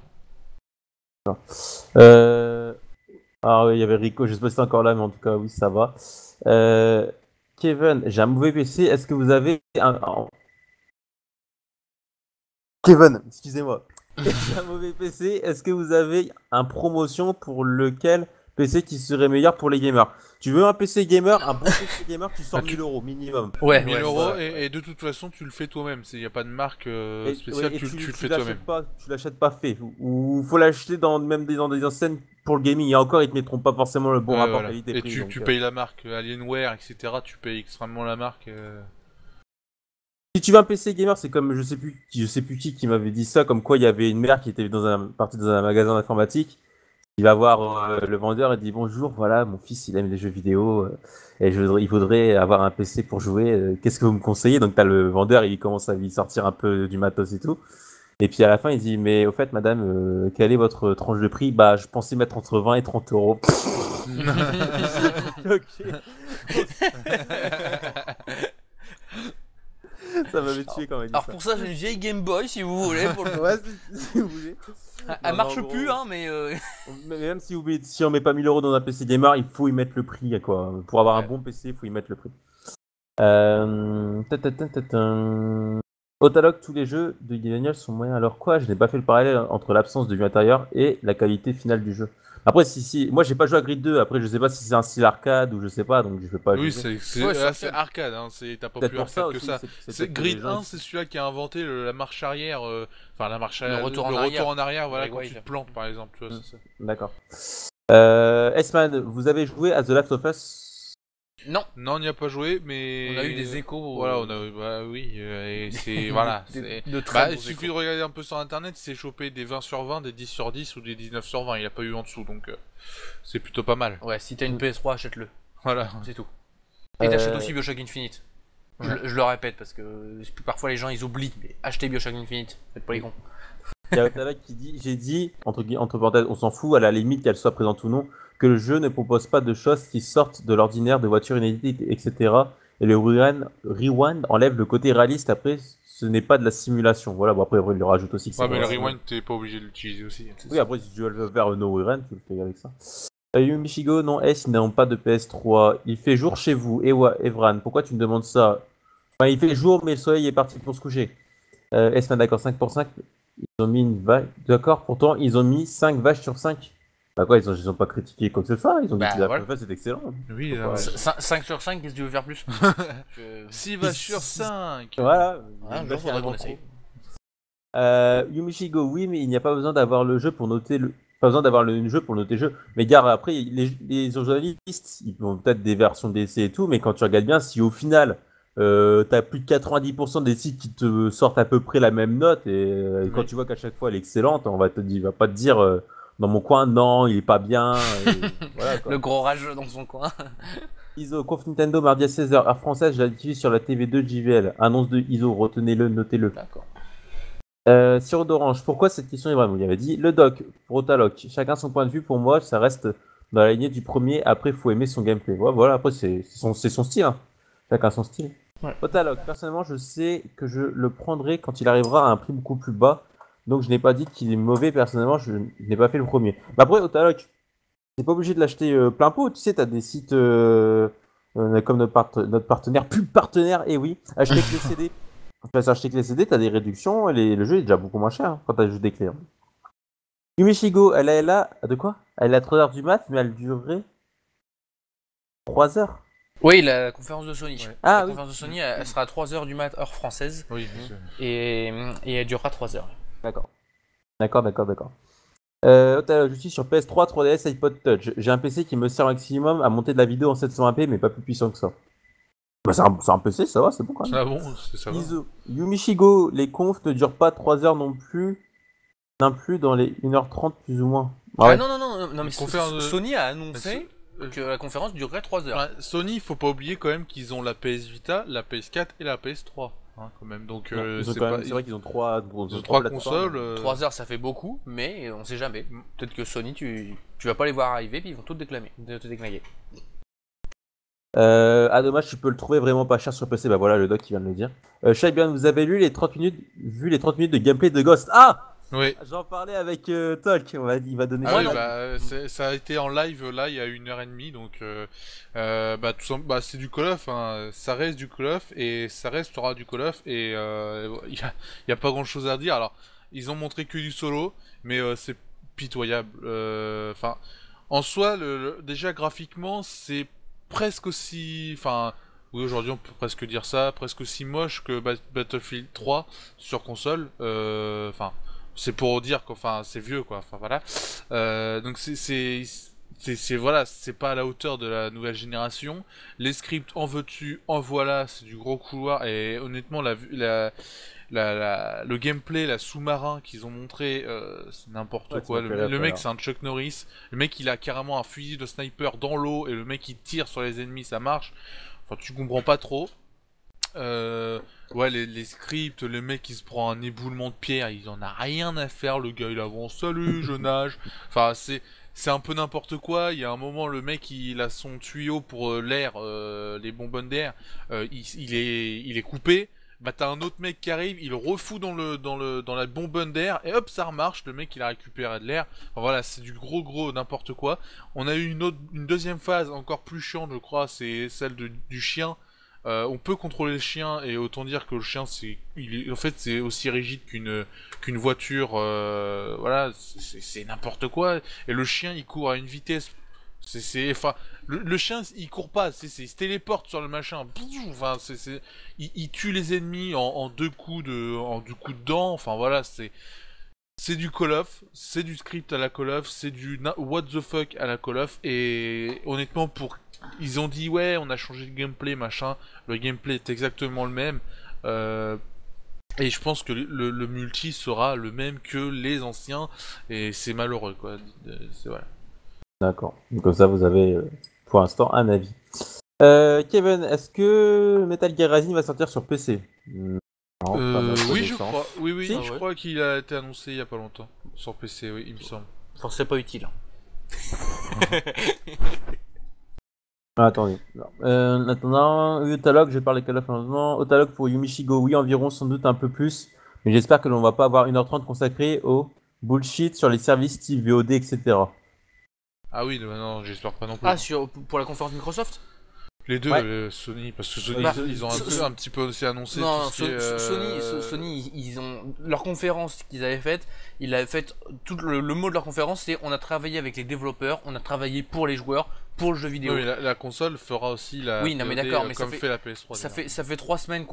Ah oui, il y avait Rico, je sais pas si c'est encore là, mais en tout cas, oui, ça va. Kevin, j'ai un mauvais PC. Est-ce que vous avez Kevin, excusez-moi. J'ai un mauvais PC. Est-ce que vous avez un promotion pour lequel PC qui serait meilleur pour les gamers? Tu veux un PC gamer, un bon PC gamer, tu sors 1000 € minimum. Ouais, 1000 euros ouais. et de toute façon tu le fais toi-même. Il n'y a pas de marque spéciale, et tu le fais l'achètes toi-même. Tu l'achètes pas fait. Ou faut l'acheter même dans des enseignes pour le gaming. Et encore, ils te mettront pas forcément le bon rapport Voilà. qualité-prix. Et tu payes la marque Alienware, etc. Tu payes extrêmement la marque. Si tu veux un PC gamer, c'est comme je sais plus qui m'avait dit ça, comme quoi il y avait une mère qui était partie dans un magasin d'informatique. Il va voir le vendeur et dit bonjour, voilà, mon fils il aime les jeux vidéo et il voudrait avoir un PC pour jouer. Qu'est-ce que vous me conseillez? Donc t'as le vendeur, il commence à lui sortir un peu du matos et tout. Et puis à la fin, il dit mais au fait, madame, quelle est votre tranche de prix? Bah, je pensais mettre entre 20 et 30 euros. Ok. Ça m'avait tué quand même. Alors pour ça, j'ai une vieille Game Boy si vous voulez. Ouais, si vous voulez. Elle Non, marche en gros, plus, hein, mais. Mais même si on met pas 1000 € dans un PC gamer, il faut y mettre le prix, quoi. Pour avoir un Ouais. bon PC, il faut y mettre le prix. Otalogue, tous les jeux de Daniel sont moyens. Alors quoi? Je n'ai pas fait le parallèle entre l'absence de vue intérieure et la qualité finale du jeu. Après, si, moi j'ai pas joué à Grid 2, après je sais pas si c'est un style arcade ou je sais pas, donc je peux pas Oui, juger. c'est arcade, hein, t'as pas Peut-être plus pour ça arcade que aussi, ça. c'est C'est peut-être que les Grid gens 1, c'est celui-là qui a inventé la marche arrière, enfin la marche Le retour en le arrière. retour en arrière, voilà, Avec quand Wave. tu te plantes par exemple, tu vois, c'est ça. D'accord. S-Man, vous avez joué à The Last of Us? Non, Non, on n'y a pas joué, mais on a eu des échos. voilà, on a bah oui, et c'est voilà, de très il beaux suffit échos. de regarder un peu sur internet, c'est choper des 20 sur 20, des 10 sur 10 ou des 19 sur 20, il a pas eu en dessous donc c'est plutôt pas mal. Ouais, si t'as une PS3, achète-le. Voilà. C'est tout. Et t'achètes Euh, aussi Bioshock Infinite. Je le répète parce que parfois les gens ils oublient. Mais achetez Bioshock Infinite, faites pas les cons. Il y a Otala qui dit, j'ai dit, entre parenthèses, on s'en fout, à la limite qu'elle soit présente ou non, que le jeu ne propose pas de choses qui sortent de l'ordinaire, de voitures inédites, etc. Et le Rewind enlève le côté réaliste, après, ce n'est pas de la simulation. Voilà, bon après, il le rajoute aussi que c'est Ouais, mais pas le la rewind, t'es pas obligé de l'utiliser aussi. Oui, après, si tu veux le faire No Rewind, tu le fais avec ça. Yumichigo, non, S, ils n'ont pas de PS3. Il fait jour chez vous. Ewa, Evran, pourquoi tu me demandes ça? Enfin, il fait jour, mais le soleil est parti pour se coucher. S-Man, d'accord, 5 pour 5. Ils ont mis une vache. D'accord, pourtant, ils ont mis 5 vaches sur 5. Bah quoi, ils ont pas critiqué quoi que ce soit. Ils ont dit Bah, que la voilà. fait, c'est excellent. Oui, Faut pas- 5 sur 5, qu'est-ce que tu veux faire plus 6 vaches sur 5. Voilà. Un jour, faudrait qu'on essaye. Yumichigo, oui, mais il n'y a pas besoin d'avoir le jeu pour noter le. Pas besoin d'avoir le jeu pour noter le jeu. Mais gare, après, les journalistes, ils ont peut-être des versions d'essai et tout, mais quand tu regardes bien, si au final, t'as plus de 90% des sites qui te sortent à peu près la même note, et quand Oui. tu vois qu'à chaque fois elle est excellente, il va pas te dire dans mon coin, non, il est pas bien. Voilà, quoi. Le gros rageux dans son coin. ISO, Conf Nintendo, mardi à 16h, heure française, je la diffuse sur la TV2 de JVL. Annonce de ISO, retenez-le, notez-le. D'accord. Sirop d'orange, pourquoi cette question est vraie? Vous l'avez dit. Le doc, pour Otaloc, chacun son point de vue. Pour moi, ça reste dans la lignée du premier. Après, faut aimer son gameplay. Voilà, après, c'est son style. Hein. Chacun son style. Ouais. Otaloc, personnellement, je sais que je le prendrai quand il arrivera à un prix beaucoup plus bas. Donc, je n'ai pas dit qu'il est mauvais. Personnellement, je n'ai pas fait le premier. Mais après, Otaloc, t'es pas obligé de l'acheter plein pot. Tu sais, t'as des sites comme notre partenaire, pub partenaire, et oui, acheter que le CD. Tu vas acheter que les CD, t'as des réductions, et le jeu est déjà beaucoup moins cher hein, quand t'as juste des clés. Hein. Yumichigo, elle est là. De quoi? Elle est à 3h du mat, mais elle durerait 3 heures. Oui, la conférence de Sony. Ouais. Ah La oui. conférence de Sony, elle sera à 3h du mat, heure française. Oui, Et elle durera 3 heures. D'accord. D'accord. Je suis sur PS3, 3DS, iPod Touch. J'ai un PC qui me sert au maximum à monter de la vidéo en 720p, mais pas plus puissant que ça. Bah, c'est un PC, ça va, c'est bon quand même. ah bon, ça va. Yumichigo, les confs ne durent pas 3 heures non plus. Non plus dans les 1h30 plus ou moins. Ah Ouais. non, mais Conférence de- Sony a annoncé que la conférence durerait 3 heures. Ouais, Sony, faut pas oublier quand même qu'ils ont la PS Vita, la PS4 et la PS3, hein, quand même. Donc C'est vrai qu'ils ont trois ils ont trois plateformes. consoles. 3 heures ça fait beaucoup, mais on sait jamais. Peut-être que Sony, tu vas pas les voir arriver, puis ils vont tout te déclamer. Dommage, tu peux le trouver vraiment pas cher sur PC. Bah voilà, le doc qui vient de le dire. Shaiban, vous avez lu les 30 minutes, vu les 30 minutes de gameplay de Ghost? Ah! Oui. J'en parlais avec Tolk, il va donner Ah son oui, avis. ça a été en live là il y a 1h30 donc c'est du Call of, hein. Ça reste du Call of et ça restera du Call of et y a pas grand chose à dire. Alors ils ont montré que du solo mais c'est pitoyable. Enfin en soi déjà graphiquement c'est presque aussi oui, aujourd'hui on peut presque dire ça, presque aussi moche que Battlefield 3 sur console. C'est pour dire qu'enfin c'est vieux quoi. Enfin voilà. Donc voilà, c'est pas à la hauteur de la nouvelle génération. Les scripts en veux-tu, en voilà, c'est du gros couloir et honnêtement le gameplay, la sous-marin qu'ils ont montré, c'est n'importe Ouais, quoi. ça m'a fait Le mec peur. c'est un Chuck Norris. Le mec il a carrément un fusil de sniper dans l'eau et le mec il tire sur les ennemis, ça marche. Enfin tu comprends pas trop. Ouais, les scripts, le mec il se prend un éboulement de pierre, il en a rien à faire, le gars il avance, salut, je nage. Enfin, c'est un peu n'importe quoi. Il y a un moment, le mec il a son tuyau pour l'air, les bonbonnes d'air, il est coupé. Bah, t'as un autre mec qui arrive, il le refout dans la bonbonne d'air, et hop, ça remarche, le mec il a récupéré de l'air. Enfin, voilà, c'est du gros n'importe quoi. On a eu une deuxième phase encore plus chiante, je crois, c'est celle du chien. On peut contrôler le chien, et autant dire que le chien, en fait, c'est aussi rigide qu'une voiture. Voilà, c'est n'importe quoi. Et le chien, il court à une vitesse. Enfin, le chien, il court pas. Il se téléporte sur le machin. Enfin, il tue les ennemis en deux coups de dent. Enfin, voilà, c'est du Call of, c'est du script à la Call of, c'est du what the fuck à la Call of, et honnêtement, ils ont dit ouais, on a changé de gameplay, machin, le gameplay est exactement le même, et je pense que le multi sera le même que les anciens, et c'est malheureux, quoi. Voilà. D'accord. Donc comme ça, vous avez pour l'instant un avis. Kevin, est-ce que Metal Gear Rising va sortir sur PC? Non, pas ma Oui, je connaissance. crois. Oui, Si je crois qu'il a été annoncé il y a pas longtemps sur PC, oui, il me semble. Enfin, c'est pas utile. Ah, attendez. En attendant, Otalog, je parle de Call of maintenant. Otalog pour Yumichigo, oui, environ, sans doute un peu plus. Mais j'espère que l'on va pas avoir 1h30 consacrée au bullshit sur les services style VOD, etc. Ah oui, non, j'espère pas non plus. Ah, pour la conférence Microsoft? Les deux, Ouais. Sony, parce que Sony, Bah, ils ont un petit peu aussi annoncé Non, tout ce qui est, Sony, ils ont leur conférence qu'ils avaient faite. Ils avaient fait tout le mot de leur conférence, c'est on a travaillé avec les développeurs, on a travaillé pour les joueurs, pour le jeu vidéo. Oui, mais la console fera aussi la Oui, non, mais VOD, d'accord, mais comme fait la PS3. ça fait 3 semaines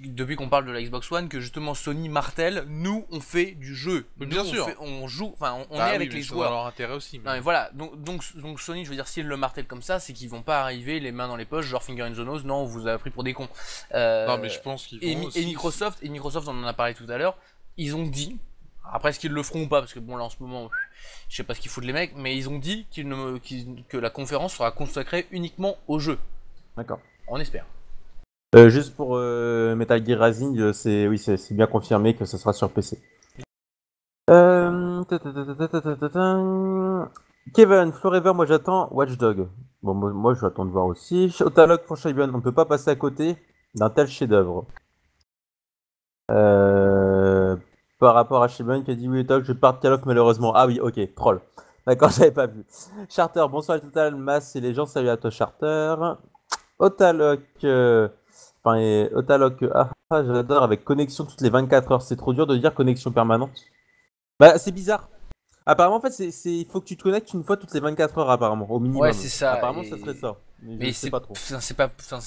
depuis qu'on parle de la Xbox One que justement Sony martèle, nous on fait du jeu, Mais nous, bien sûr, on joue, enfin on bah est oui, avec mais les c'est joueurs. dans leur intérêt aussi. Non, mais voilà, donc Sony, je veux dire, s'ils le martèlent comme ça, c'est qu'ils vont pas arriver les mains dans les poches, genre Finger in the Nose, non, on vous a pris pour des cons. Non, mais je pense qu'ils vont aussi... Et Microsoft, on en a parlé tout à l'heure, ils ont dit, après est-ce qu'ils le feront ou pas, parce que bon là en ce moment, je sais pas ce qu'ils foutent les mecs, mais ils ont dit que la conférence sera consacrée uniquement au jeu. D'accord. On espère. Juste pour Metal Gear Rising, c'est bien confirmé que ce sera sur PC. Kevin, Forever, moi j'attends Watch Dog. Bon, moi je vais attendre de voir aussi. Otalog pour Shaiban, on ne peut pas passer à côté d'un tel chef-d'œuvre. Par rapport à Shaiban qui a dit oui, Otalog, je pars de Call of malheureusement. Ah oui, ok, troll. D'accord, j'avais pas vu. Charter, bonsoir Total, Mass et les gens, salut à toi Charter. Otalog, j'adore avec connexion toutes les 24 heures. C'est trop dur de dire connexion permanente. Bah, c'est bizarre. Apparemment, en fait, il faut que tu te connectes une fois toutes les 24 heures, apparemment, au minimum. Ouais, c'est ça. Apparemment, ça serait ça. Mais je sais pas trop. c'est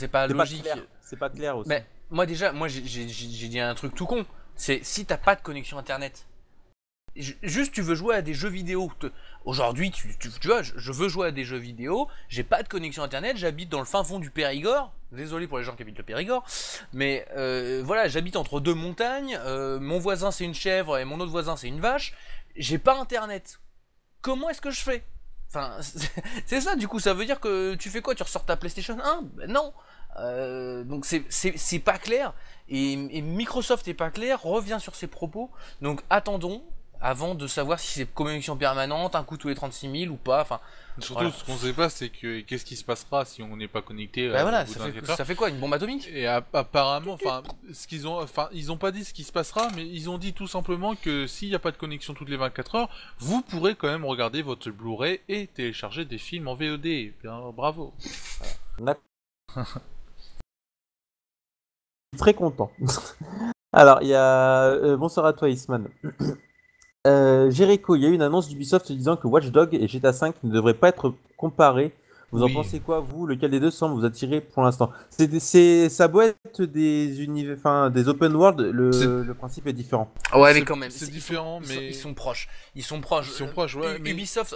pas logique. C'est pas clair aussi. Mais moi déjà, j'ai dit un truc tout con. C'est si t'as pas de connexion internet, juste tu veux jouer à des jeux vidéo. Aujourd'hui, tu vois, je veux jouer à des jeux vidéo. J'ai pas de connexion internet. J'habite dans le fin fond du Périgord. Désolé pour les gens qui habitent le Périgord, mais voilà, j'habite entre deux montagnes. Mon voisin c'est une chèvre et mon autre voisin c'est une vache. J'ai pas internet. Comment est-ce que je fais? Enfin, c'est ça, du coup, ça veut dire que tu fais quoi? Tu ressors ta PlayStation 1? Ben non. Donc c'est pas clair. Et Microsoft est pas clair, revient sur ses propos. Donc attendons avant de savoir si c'est connexion permanente, un coup tous les 36 000 ou pas. Enfin, Surtout, voilà. ce qu'on sait pas, c'est que qu'est-ce qui se passera si on n'est pas connecté. Ben voilà, au bout d'un 24 heures. ça fait quoi? Une bombe atomique? Et apparemment, ils ont pas dit ce qui se passera, mais ils ont dit tout simplement que s'il n'y a pas de connexion toutes les 24 heures, vous pourrez quand même regarder votre Blu-ray et télécharger des films en VOD. Bien, bravo. D'accord. Très content. Alors, il y a. Bonsoir à toi, Isman. Jericho, il y a eu une annonce d'Ubisoft disant que Watch Dogs et GTA V ne devraient pas être comparés. Vous Oui. en pensez quoi, vous? Lequel des deux semble vous attirer pour l'instant? Ça doit être des des open world, le principe est différent. Ouais, mais quand même, c'est différent, mais ils sont proches. Ils sont proches. Ouais, mais... Ubisoft,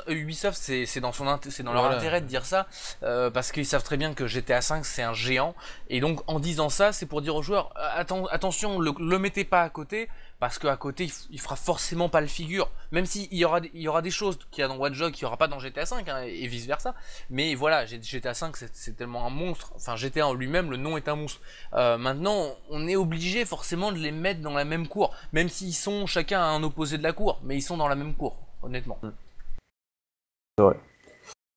c'est dans leur intérêt de dire ça, parce qu'ils savent très bien que GTA V c'est un géant, et donc en disant ça, c'est pour dire aux joueurs attention, le mettez pas à côté, parce qu'à côté il fera forcément pas le figure, même s'il y aura des choses qu'il y a dans Watch Dogs qu'il y aura pas dans GTA V, hein, et vice versa. Mais voilà, GTA V c'est tellement un monstre, enfin GTA en lui-même, le nom est un monstre. Maintenant, on est obligé forcément de les mettre dans la même cour, même s'ils sont chacun à un opposé de la cour, mais ils sont dans la même cour, honnêtement. C'est vrai.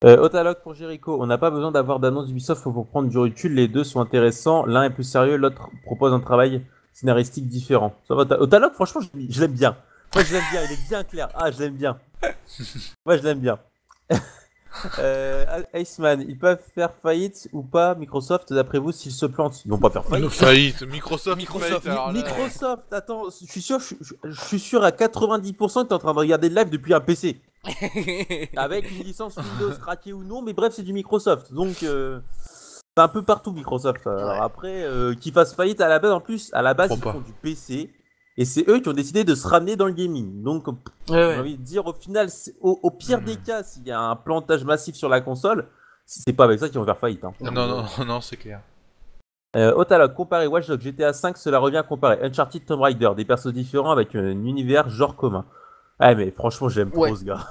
Otalog pour Jericho, on n'a pas besoin d'avoir d'annonce d'Ubisoft pour prendre du recul, les deux sont intéressants, l'un est plus sérieux, l'autre propose un travail scénaristique différent. Ça va, Otalog, franchement, je l'aime bien. Moi, je l'aime bien, il est bien clair. Ah, je l'aime bien. Moi, je l'aime bien. Iceman, ils peuvent faire faillite ou pas, Microsoft, d'après vous, s'ils se plantent? Ils vont pas faire faillite. Faillite, Microsoft, Microsoft, faillite, alors là, Microsoft, attends, je suis sûr à 90% que t'es en train de regarder le live depuis un PC. Avec une licence Windows craquée ou non, mais bref, c'est du Microsoft. Donc, c'est un peu partout Microsoft. Alors Ouais. après, qu'ils fassent faillite à la base, en plus, à la base, Je ils crois font pas. du PC. Et c'est eux qui ont décidé de se ramener dans le gaming. Donc, Ouais, j'ai ouais. envie de dire, au final, au pire des cas, s'il y a un plantage massif sur la console, c'est pas avec ça qu'ils vont faire faillite. Hein. Non, non, non, non, c'est clair. Otalogue, comparer Watch Dogs, GTA 5, cela revient à comparer Uncharted, Tomb Raider, des persos différents avec un univers genre commun. Ah, mais franchement, j'aime Ouais. trop ce gars.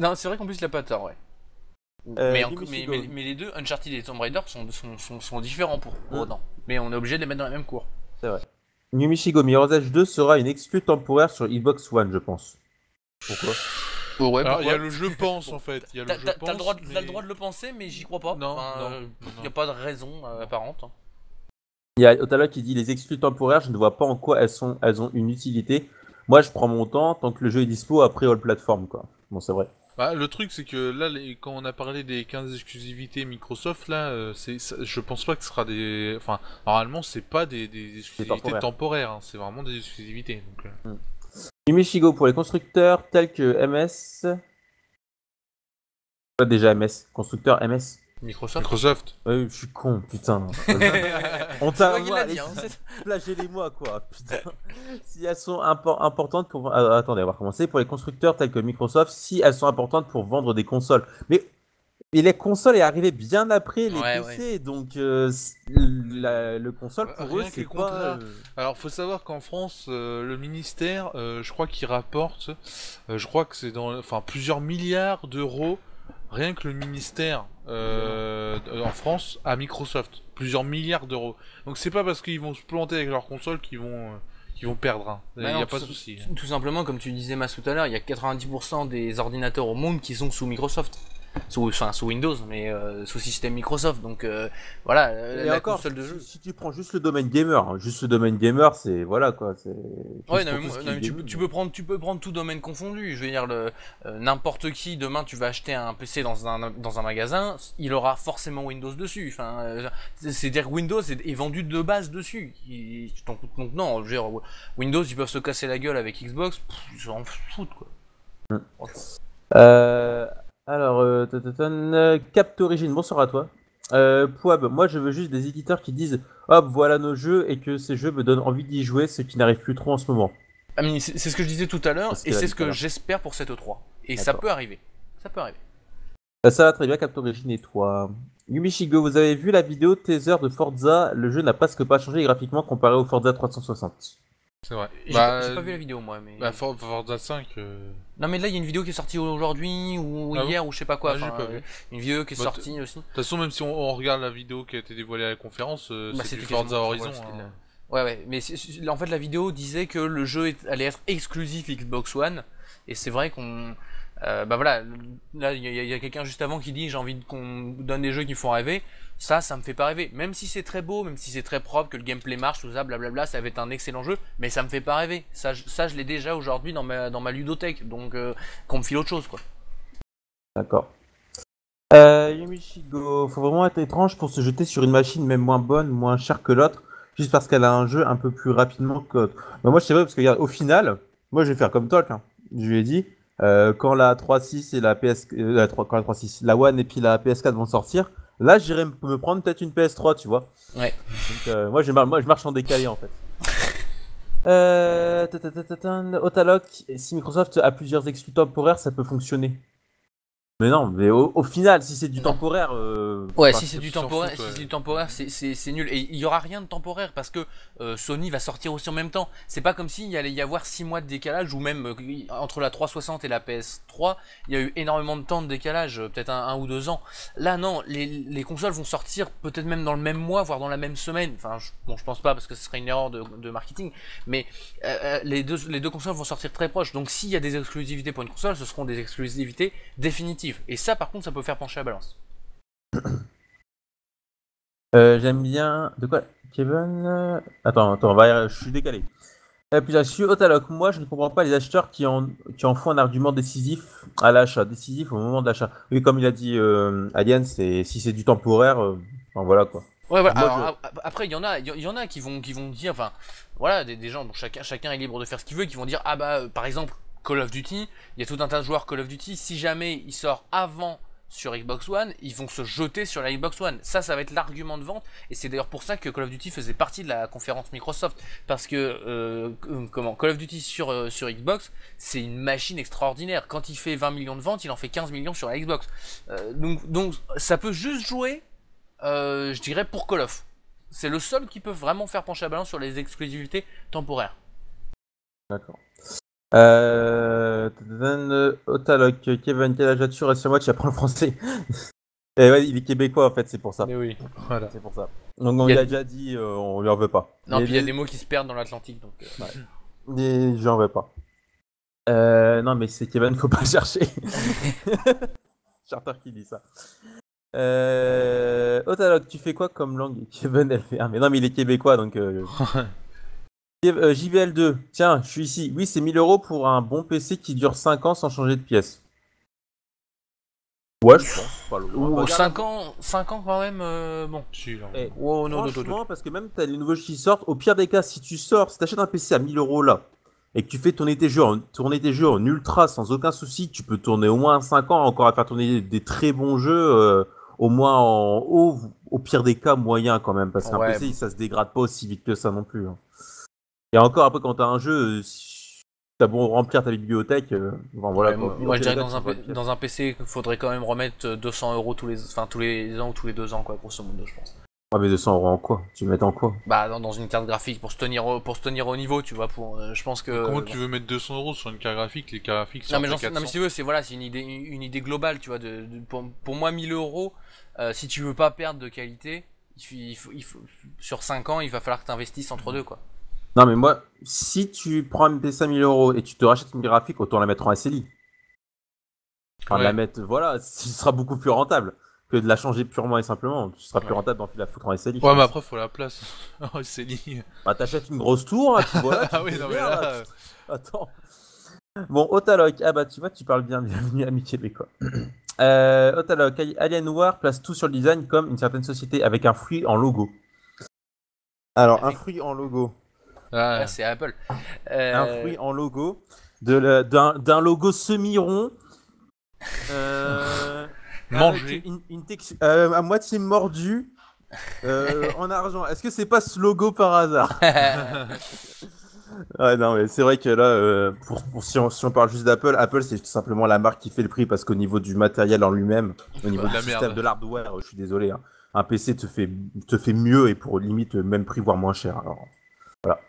Non, c'est vrai qu'en plus il a pas tort, ouais. Mais Yumishigo. les deux, Uncharted et Tomb Raider, sont différents pour autant. Mais on est obligé de les mettre dans la même cour. C'est vrai. New Michigo Mirror's Edge 2 sera une exclue temporaire sur Xbox One, je pense. Pourquoi? Oh, ouais, Alors, il y pourquoi a le je pense en fait. Il y a le je pense. T'as le droit mais- de le penser, mais j'y crois pas. Non, Enfin, non, non, non. y a pas de raison apparente. Il y a Otalogue qui dit les exclus temporaires, je ne vois pas en quoi elles ont une utilité. Moi, je prends mon temps tant que le jeu est dispo après all platform, quoi. Bon, c'est vrai. Bah, le truc, c'est que là, quand on a parlé des 15 exclusivités Microsoft, là, je pense pas que ce sera des. Enfin, normalement, c'est pas des exclusivités temporaire. temporaires, hein, c'est vraiment des exclusivités. Donc, New Michigo pour les constructeurs tels que MS. Pas déjà MS, constructeur MS. Microsoft. Je suis con, putain. On C'est t'a toi qui l'as allez, dit, hein. c'est- flagellez-moi, quoi. Putain. Si elles sont importantes pour. Attendez, on va recommencer. Pour les constructeurs tels que Microsoft, si elles sont importantes pour vendre des consoles. Mais les consoles est arrivé bien après les Ouais, PC, donc le console pour eux Rien que c'est les pas. contrats. Alors, faut savoir qu'en France, le ministère, je crois qu'il rapporte, je crois que c'est dans, enfin, plusieurs milliards d'euros, rien que le ministère en France à Microsoft, plusieurs milliards d'euros. Donc c'est pas parce qu'ils vont se planter avec leur console qu'ils vont perdre. Hein. Il Bah n'y non, a pas de souci. tout simplement, comme tu disais Mas tout à l'heure, il y a 90% des ordinateurs au monde qui sont sous Microsoft. Sous Windows, mais sous système Microsoft. Donc voilà, Et la encore, console de jeu. si tu prends juste le domaine gamer, hein, juste le domaine gamer, c'est voilà quoi, c'est. Ouais, juste non, pour mais, tout ce qui non, est mais gaming. tu peux prendre tout domaine confondu. Je veux dire, n'importe qui, demain, tu vas acheter un PC dans un magasin, il aura forcément Windows dessus. Enfin, c'est-à-dire que Windows est vendu de base dessus. Donc non, je veux dire, Windows, ils peuvent se casser la gueule avec Xbox, ils s'en foutent, quoi. Euh, alors, Capte Origine, bonsoir à toi. Pouab, moi je veux juste des éditeurs qui disent hop, voilà nos jeux et que ces jeux me donnent envie d'y jouer, ce qui n'arrive plus trop en ce moment. Ah, mais c'est ce que je disais tout à l'heure, C'est ce et qu'elle a c'est dit ce tout à que l'heure. j'espère pour cette E3. Et ça D'accord. peut arriver. Ça peut arriver. Ça va très bien, Capte Origine et toi. Yumishigo, vous avez vu la vidéo teaser de Forza? Le jeu n'a presque pas changé graphiquement comparé au Forza 360. C'est vrai. J'ai pas vu la vidéo, moi, mais. Bah, Forza 5. Non, mais là, il y a une vidéo qui est sortie aujourd'hui, ou Ah bon hier, ou je sais pas quoi. Ah, j'ai enfin, pas vu. une vidéo qui est Bah, sortie aussi. De toute façon, même si on regarde la vidéo qui a été dévoilée à la conférence, Bah, c'est du c'était Forza quasiment- Horizon. voilà, c'était Hein. Ouais, ouais, mais en fait, la vidéo disait que le jeu allait être exclusif Xbox One, et c'est vrai qu'on. Bah voilà, là, il y a quelqu'un juste avant qui dit j'ai envie qu'on donne des jeux qui font rêver. Ça me fait pas rêver. Même si c'est très beau, même si c'est très propre, que le gameplay marche, tout ça, blablabla, ça va être un excellent jeu, mais ça me fait pas rêver. Ça je l'ai déjà aujourd'hui dans ma ludothèque, donc qu'on me file autre chose, quoi. D'accord. Yumishigo, faut vraiment être étrange pour se jeter sur une machine même moins bonne, moins chère que l'autre, juste parce qu'elle a un jeu un peu plus rapidement que l'autre. Bah, moi, je sais pas, parce que regarde, au final, moi je vais faire comme Tolk. Hein. Je lui ai dit, quand la 3.6 et la PS, quand la 3.6, la One et puis la PS4 vont sortir, là j'irai me prendre peut-être une PS3, tu vois. Ouais. Donc, moi je marche en décalé en fait. Otalock, si Microsoft a plusieurs exclus temporaires, ça peut fonctionner. Mais non, mais au final, si c'est du Non. temporaire. Ouais, enfin, si c'est du ils s'en temporaire, foutent, ouais. si c'est du temporaire, c'est nul. Et il y aura rien de temporaire parce que Sony va sortir aussi en même temps. C'est pas comme s'il y allait y avoir 6 mois de décalage ou même entre la 360 et la PS3, il y a eu énormément de temps de décalage, peut-être un ou 2 ans. Là, non, les consoles vont sortir peut-être même dans le même mois, voire dans la même semaine. Enfin, je pense pas parce que ce serait une erreur de marketing. Mais les deux consoles vont sortir très proches. Donc, s'il y a des exclusivités pour une console, ce seront des exclusivités définitives. Et ça, par contre, ça peut faire pencher la balance. J'aime bien. De quoi Kevin Attends, je suis décalé. Et puis là-dessus, Otaloc, moi je ne comprends pas les acheteurs qui en font un argument décisif à l'achat, décisif au moment de l'achat. Oui, comme il a dit Alien, si c'est du temporaire, enfin, voilà quoi. Ouais, voilà. Moi, Alors après, il y en a qui vont dire, enfin, voilà, des gens, bon, chacun est libre de faire ce qu'il veut, qui vont dire, ah bah, par exemple, Call of Duty, il y a tout un tas de joueurs Call of Duty, si jamais il sort avant sur Xbox One, ils vont se jeter sur la Xbox One. Ça va être l'argument de vente, et c'est d'ailleurs pour ça que Call of Duty faisait partie de la conférence Microsoft, parce que Call of Duty sur Xbox, c'est une machine extraordinaire. Quand il fait 20 millions de ventes, il en fait 15 millions sur la Xbox. Donc ça peut juste jouer, je dirais, pour Call of. C'est le seul qui peut vraiment faire pencher la balance sur les exclusivités temporaires. d'accord. Otaloc, Kevin, quel âge as-tu? Rassure-moi, tu apprends le français. Et ouais, il est québécois en fait, c'est pour ça. Mais oui. Voilà. C'est pour ça. Donc on Il y lui a- a déjà dit, on lui en veut pas. Non, puis il y a des mots qui se perdent dans l'Atlantique, donc. J'en veux pas. Non, mais c'est Kevin, faut pas chercher. Charter qui dit ça. Otaloc, tu fais quoi comme langue? Kevin LVR. Mais non, mais il est québécois donc. JVL2, tiens, je suis ici. Oui, c'est 1000 euros pour un bon PC qui dure 5 ans sans changer de pièce. Ouais, je pense. Pas loin. Ou Regarde, 5 ans quand même, bon. Si, là. eh, Oh non, franchement, parce que même t'as les nouveaux jeux qui sortent, au pire des cas, si t'achètes un PC à 1000 euros là, et que tu fais tourner tes jeux en ultra sans aucun souci, tu peux tourner au moins 5 ans encore à faire tourner des très bons jeux, au moins en haut, au pire des cas, moyen quand même, parce qu'un Ouais. PC, ça se dégrade pas aussi vite que ça non plus. Hein. Et encore, après, quand t'as un jeu, si t'as beau remplir ta bibliothèque, bon, voilà. Ouais, quoi. moi je Au dirais pire que des cas, tu vois le pire. dans un PC, il faudrait quand même remettre 200 euros tous les ans ou tous les 2 ans, quoi, grosso modo, je pense. Ouais, mais 200 euros en quoi? Tu veux mettre en quoi? Bah, dans une carte graphique pour se tenir au niveau, tu vois, je pense que. Comment tu veux mettre 200 euros sur une carte graphique? Les cartes graphiques Non mais, sortent à non, mais 400. si tu veux, c'est une idée globale, tu vois. Pour moi, 1000 euros, si tu veux pas perdre de qualité, sur 5 ans, il va falloir que tu investisses entre deux, quoi. Non, mais moi, si tu prends un PC à 1000 euros et tu te rachètes une graphique, autant la mettre en SLI. Enfin, Ouais. la mettre, voilà, ce sera beaucoup plus rentable que de la changer purement et simplement. Ce sera plus Ouais. rentable d'en la foutre en SLI. Ouais, mais après, faut la place. Oh, c'est lié. Bah, t'achètes une grosse tour, hein, puis voilà. tu Ah te oui, non, mais démerdes, là. Attends. Bon, Otaloc, ah bah tu vois, tu parles bien, bienvenue ami québécois. Otaloc, Alienware place tout sur le design comme une certaine société avec un fruit en logo. Alors, un fruit en logo. Ah, Là, c'est Apple. Un fruit en logo. D'un logo semi-rond. Manger. Avec à moitié mordu. En argent. Est-ce que c'est pas ce logo par hasard? Ouais, non, mais c'est vrai que là, si on parle juste d'Apple, Apple c'est tout simplement la marque qui fait le prix parce qu'au niveau du matériel en lui-même, au niveau de du la système merde. de l'hardware, je suis désolé, hein, un PC te fait mieux et pour limite même prix, voire moins cher. Alors, voilà.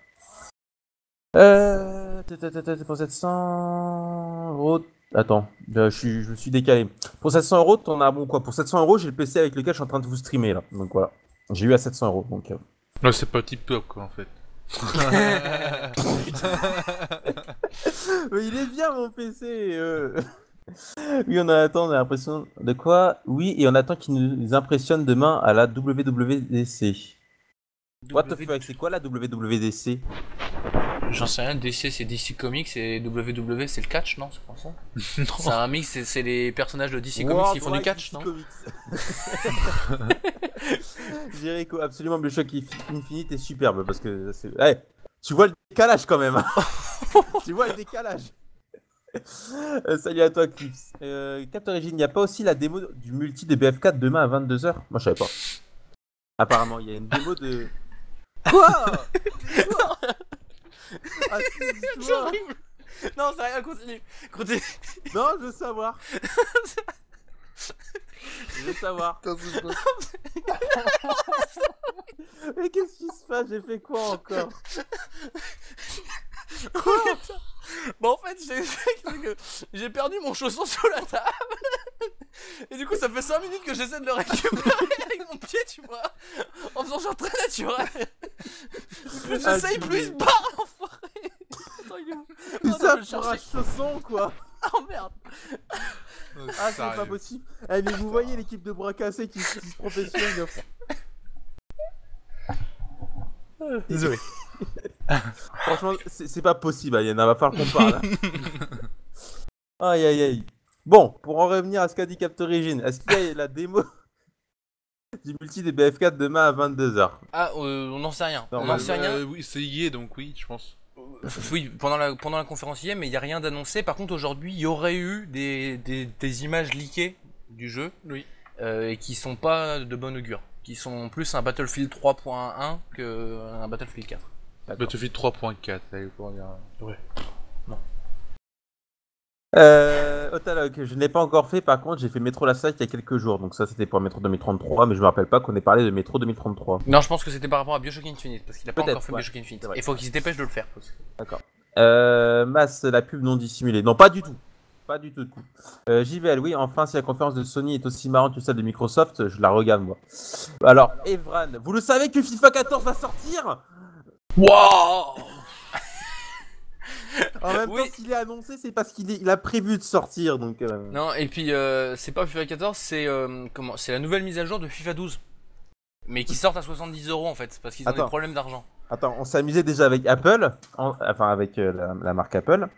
Pour 700 euros. Attends, je me suis décalé. Pour 700 euros, t'en as bon quoi? Pour 700 euros, j'ai le PC avec lequel je suis en train de vous streamer là. Donc voilà. J'ai eu à 700 euros. Donc. Ouais, c'est pas tip top, quoi, en fait. Mais il est bien mon PC. Oui, on attend, on a l'impression de quoi? Oui, et on attend qu'il nous impressionne demain à la WWDC. What the fuck, c'est quoi la WWDC? J'en sais rien, DC c'est DC Comics et WWE c'est le catch, non? C'est pas ça? C'est un mix, c'est les personnages de DC Comics qui font du catch, non? Jericho, absolument, Bioshock Infinite est superbe parce que c'est. Hey, tu vois le décalage quand même. Tu vois le décalage. Salut à toi, Clips. Cap Origin, il n'y a pas aussi la démo du multi de BF4 demain à 22h? Moi, je savais pas. Apparemment, il y a une démo de. Quoi? Ah, si, C'est horrible. Non, c'est rien, continue. Non, je veux savoir. Je veux savoir. Mais qu'est-ce qui se passe? J'ai fait quoi encore? Bon, en fait, j'ai perdu mon chausson sous la table. Et du coup, ça fait 5 minutes que j'essaie de le récupérer avec mon pied, tu vois. En faisant genre très naturel. J'essaye, plus il se barre, l'enfoiré. C'est Attends, ça je vais pour un chercher. chausson, quoi. Oh merde. Ah, c'est pas possible. Eh, mais vous voyez l'équipe de bras cassés qui se professionnalise. Désolé. Franchement, c'est pas possible, Yann, va falloir qu'on parle. Aïe aïe aïe. Bon, pour en revenir à ce qu'a dit Captorigine, est-ce qu'il y a la démo du multi des BF4 demain à 22h? Ah, on n'en sait rien. Non, On n'en sait rien. Oui, c'est hier, donc oui, je pense. Oui, pendant la conférence hier, mais il n'y a rien d'annoncé. Par contre, aujourd'hui, il y aurait eu des images leakées du jeu. Oui. Et qui sont pas de bon augure. Qui sont plus un Battlefield 3.1 qu'un Battlefield 4. Battlefield 3.4, allez, pour dire. Ouais. Otaloc, je n'ai pas encore fait, par contre j'ai fait Metro Last Light il y a quelques jours, donc ça c'était pour Metro 2033, mais je me rappelle pas qu'on ait parlé de Metro 2033. Non, je pense que c'était par rapport à Bioshock Infinite, parce qu'il a pas Peut-être, encore fait ouais. Bioshock Infinite. C'est vrai. Il faut qu'il se dépêche de le faire. D'accord. Mass, la pub non dissimulée. Non, pas du tout. Pas du tout. JVL, oui, enfin, si la conférence de Sony est aussi marrante que celle de Microsoft, je la regarde moi. Alors, Evran, vous le savez que FIFA 14 va sortir? Waouh. En même Oui. temps, s'il est annoncé, c'est parce qu'il a prévu de sortir, donc... Non, et puis c'est pas FIFA 14, c'est la nouvelle mise à jour de FIFA 12. Mais qui sortent à 70€ en fait, parce qu'ils ont des problèmes d'argent. Attends, on s'est amusé déjà avec Apple, enfin avec la marque Apple.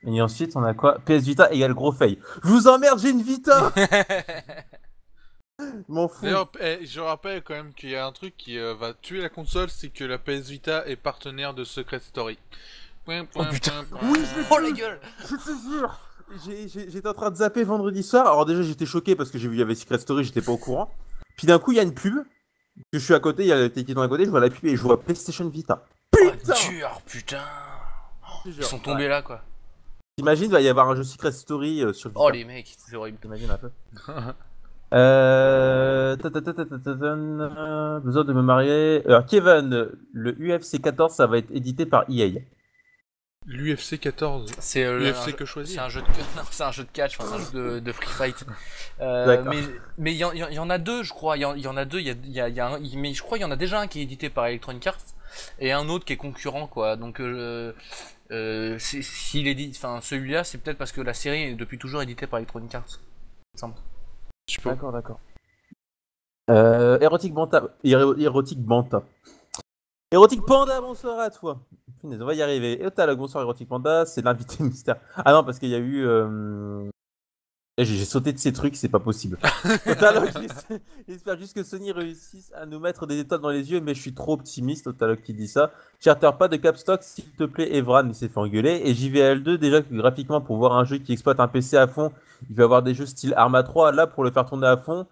Et ensuite, on a quoi? PS Vita égale gros fail. Je vous emmerde, j'ai une Vita. M'en fous. D'ailleurs, je rappelle quand même qu'il y a un truc qui va tuer la console, c'est que la PS Vita est partenaire de Secret Story. Oh putain. Oui, Oh la gueule. Je te jure. J'étais en train de zapper vendredi soir. Alors déjà, j'étais choqué parce que j'ai vu il y avait Secret Story, j'étais pas au courant. Puis d'un coup, il y a une pub. Je suis à côté, il y a le qui dans à côté, je vois la pub et je vois PlayStation Vita. Putain. Putain. Ils sont tombés là quoi. T'imagines, il va y avoir un jeu Secret Story sur Vita. Oh les mecs, c'est horrible. T'imagines un peu. Besoin de me marier. Alors, Kevin, le UFC 14, ça va être édité par EA. L'UFC 14. C'est l'UFC que choisir. C'est un jeu de non, c'est un jeu de catch, enfin, c'est un jeu de free fight. Mais il y en a deux, je crois. Il y en a deux. Mais je crois qu'il y en a déjà un qui est édité par Electronic Arts et un autre qui est concurrent, quoi. Donc s'il est dit, enfin celui-là, c'est peut-être parce que la série est depuis toujours éditée par Electronic Arts. D'accord. Érotique Banta. Érotique Banta. Érotique Panda, bonsoir à toi. Punaise, on va y arriver. Et Otalogue, bonsoir Érotique Panda, c'est l'invité mystère. Ah non, parce qu'il y a eu... J'ai sauté de ces trucs, c'est pas possible. Otalogue, j'espère juste que Sony réussisse à nous mettre des étoiles dans les yeux, mais je suis trop optimiste, Otalogue qui dit ça. Charter pas de capstock, s'il te plaît, Evran, il s'est fait engueuler. Et JVL2, déjà que graphiquement, pour voir un jeu qui exploite un PC à fond, il va avoir des jeux style Arma 3, là, pour le faire tourner à fond,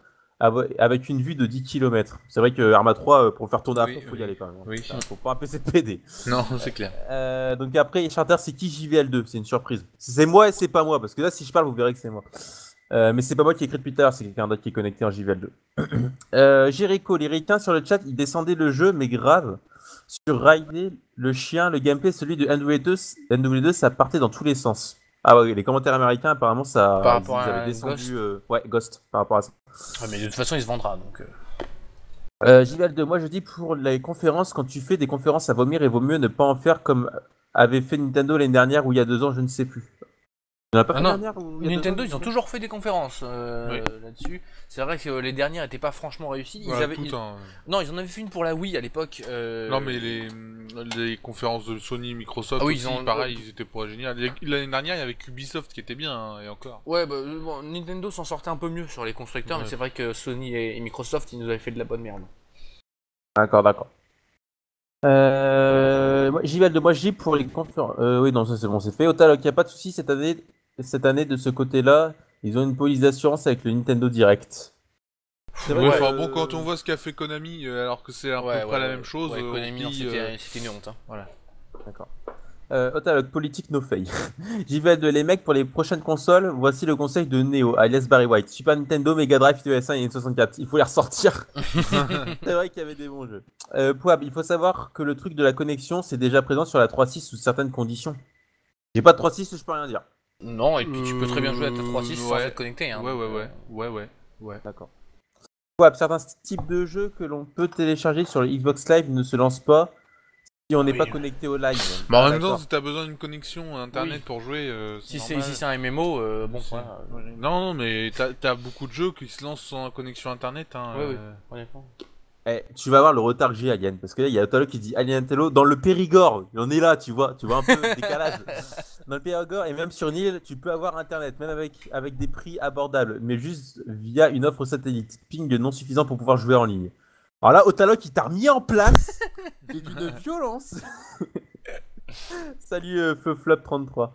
avec une vue de 10 km. C'est vrai que Arma 3, pour le faire tourner à fond, faut y aller quand même. Oui. Faut pas un PC de PD. Non, c'est clair. Donc après, Charter, c'est qui JVL2? C'est une surprise. C'est moi et c'est pas moi, parce que là, si je parle, vous verrez que c'est moi. Mais c'est pas moi qui ai écrit depuis tout à l'heure, c'est quelqu'un d'autre qui est connecté en JVL2. Jericho, les ricains sur le chat, ils descendaient le jeu, mais grave. Sur Riley, le chien, le gameplay, celui de NW2, ça partait dans tous les sens. Ah ouais, les commentaires américains, apparemment, ça. Par rapport ils à avaient descendu. Ghost. Ouais, Ghost, par rapport à ça. Ouais, mais de toute façon, il se vendra donc. JVL2, moi je dis pour les conférences, quand tu fais des conférences à vomir, il vaut mieux ne pas en faire comme avait fait Nintendo l'année dernière ou il y a 2 ans, je ne sais plus. Il n'y en a pas fait non. l'année dernière ou il y a 2 Nintendo, ans, ils ont toujours fait des conférences là-dessus. C'est vrai que les dernières étaient pas franchement réussies. Non, ils en avaient fait une pour la Wii à l'époque. Non, mais les conférences de Sony, Microsoft, Ah oui, aussi, pareil, ils étaient pas génial. L'année dernière, il y avait Ubisoft qui était bien, hein, et encore. Ouais, bah bon, Nintendo s'en sortait un peu mieux sur les constructeurs, mais c'est vrai que Sony et Microsoft, ils nous avaient fait de la bonne merde. D'accord. JVL2, moi je dis pour les conférences. Oui, non, ça c'est bon, c'est fait. Otaloc, il n'y a pas de souci cette année de ce côté-là. Ils ont une police d'assurance avec le Nintendo Direct. C'est vrai. Enfin bon, quand on voit ce qu'a fait Konami, alors que c'est à peu près la même chose. Konami, c'était une honte. Hein. Voilà. D'accord. Otaloc, politique no fail. JVL2, les mecs, pour les prochaines consoles, voici le conseil de Neo, alias Barry White. Super Nintendo, Mega Drive, PS1 et N64. Il faut les ressortir. C'est vrai qu'il y avait des bons jeux. Pouab, il faut savoir que le truc de la connexion, c'est déjà présent sur la 3.6 sous certaines conditions. J'ai pas de 3.6, je peux rien dire. Non, et puis tu peux très bien jouer à ta 3.6 sans être connecté. Hein, Ouais. D'accord. Pouab, certains types de jeux que l'on peut télécharger sur le Xbox Live ne se lancent pas si on n'est pas connecté au live. Bah en même temps, si t'as besoin d'une connexion internet pour jouer, si c'est un MMO, bon. Non, mais t'as beaucoup de jeux qui se lancent sans connexion internet. Hein, oui, honnêtement. Tu vas voir le retard que j'ai, Alien. Parce que là, il y a Otalo qui dit Alien Tello dans le Périgord. Il en est là, tu vois un peu le décalage. Dans le Périgord et même sur une île, tu peux avoir internet, même avec des prix abordables, mais juste via une offre satellite. Ping non suffisant pour pouvoir jouer en ligne. Alors là, Otalo qui t'a remis en place, c'est d'une violence. Salut Feuflop33.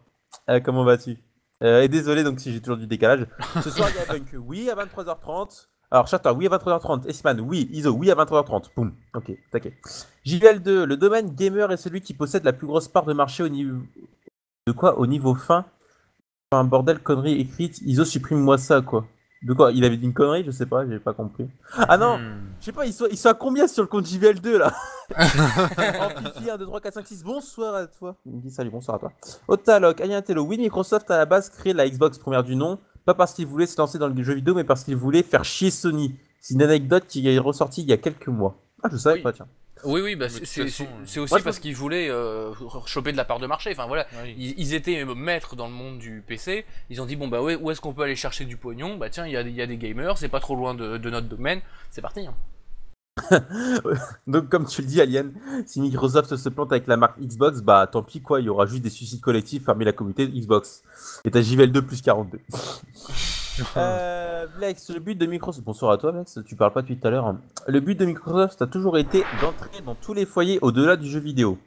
Comment vas-tu? Et désolé donc si j'ai toujours du décalage. Ce soir, il y a Punk, oui, à 23h30. Alors, Chatter, oui à 23h30. Esman, oui. Iso, oui à 23h30. Boum. Ok, taquet. JVL2, le domaine gamer est celui qui possède la plus grosse part de marché au niveau. De quoi? Au niveau fin? Un bordel, connerie écrite. Iso, supprime-moi ça, quoi. De quoi? Il avait dit une connerie? Je sais pas, j'ai pas compris. Ah non! Je sais pas, ils sont à combien sur le compte JVL2 là? En Fifi, 1, 2, 3, 4, 5, 6. Bonsoir à toi. Il me dit salut, bonsoir à toi. Otaloc, Alientello. Oui, Microsoft à la base crée la Xbox première du nom. Pas parce qu'il voulait se lancer dans le jeu vidéo, mais parce qu'il voulait faire chier Sony. C'est une anecdote qui est ressortie il y a quelques mois. Ah, je savais Oui. pas, tiens. Oui, bah Mais de c'est toute façon, aussi Moi, je parce pense- qu'ils voulaient choper de la part de marché. Enfin voilà, oui. ils étaient maîtres dans le monde du PC. Ils ont dit bon bah ouais, où est-ce qu'on peut aller chercher du pognon? Bah tiens, il y a des gamers, c'est pas trop loin de notre domaine, c'est parti. Hein. Donc, comme tu le dis, Alien, si Microsoft se plante avec la marque Xbox, bah tant pis quoi, il y aura juste des suicides collectifs parmi la communauté de Xbox. Et t'as JVL2 plus 42. Lex, le but de Microsoft. Bonsoir à toi, Lex, tu parles pas depuis tout à l'heure. Le but de Microsoft a toujours été d'entrer dans tous les foyers au-delà du jeu vidéo.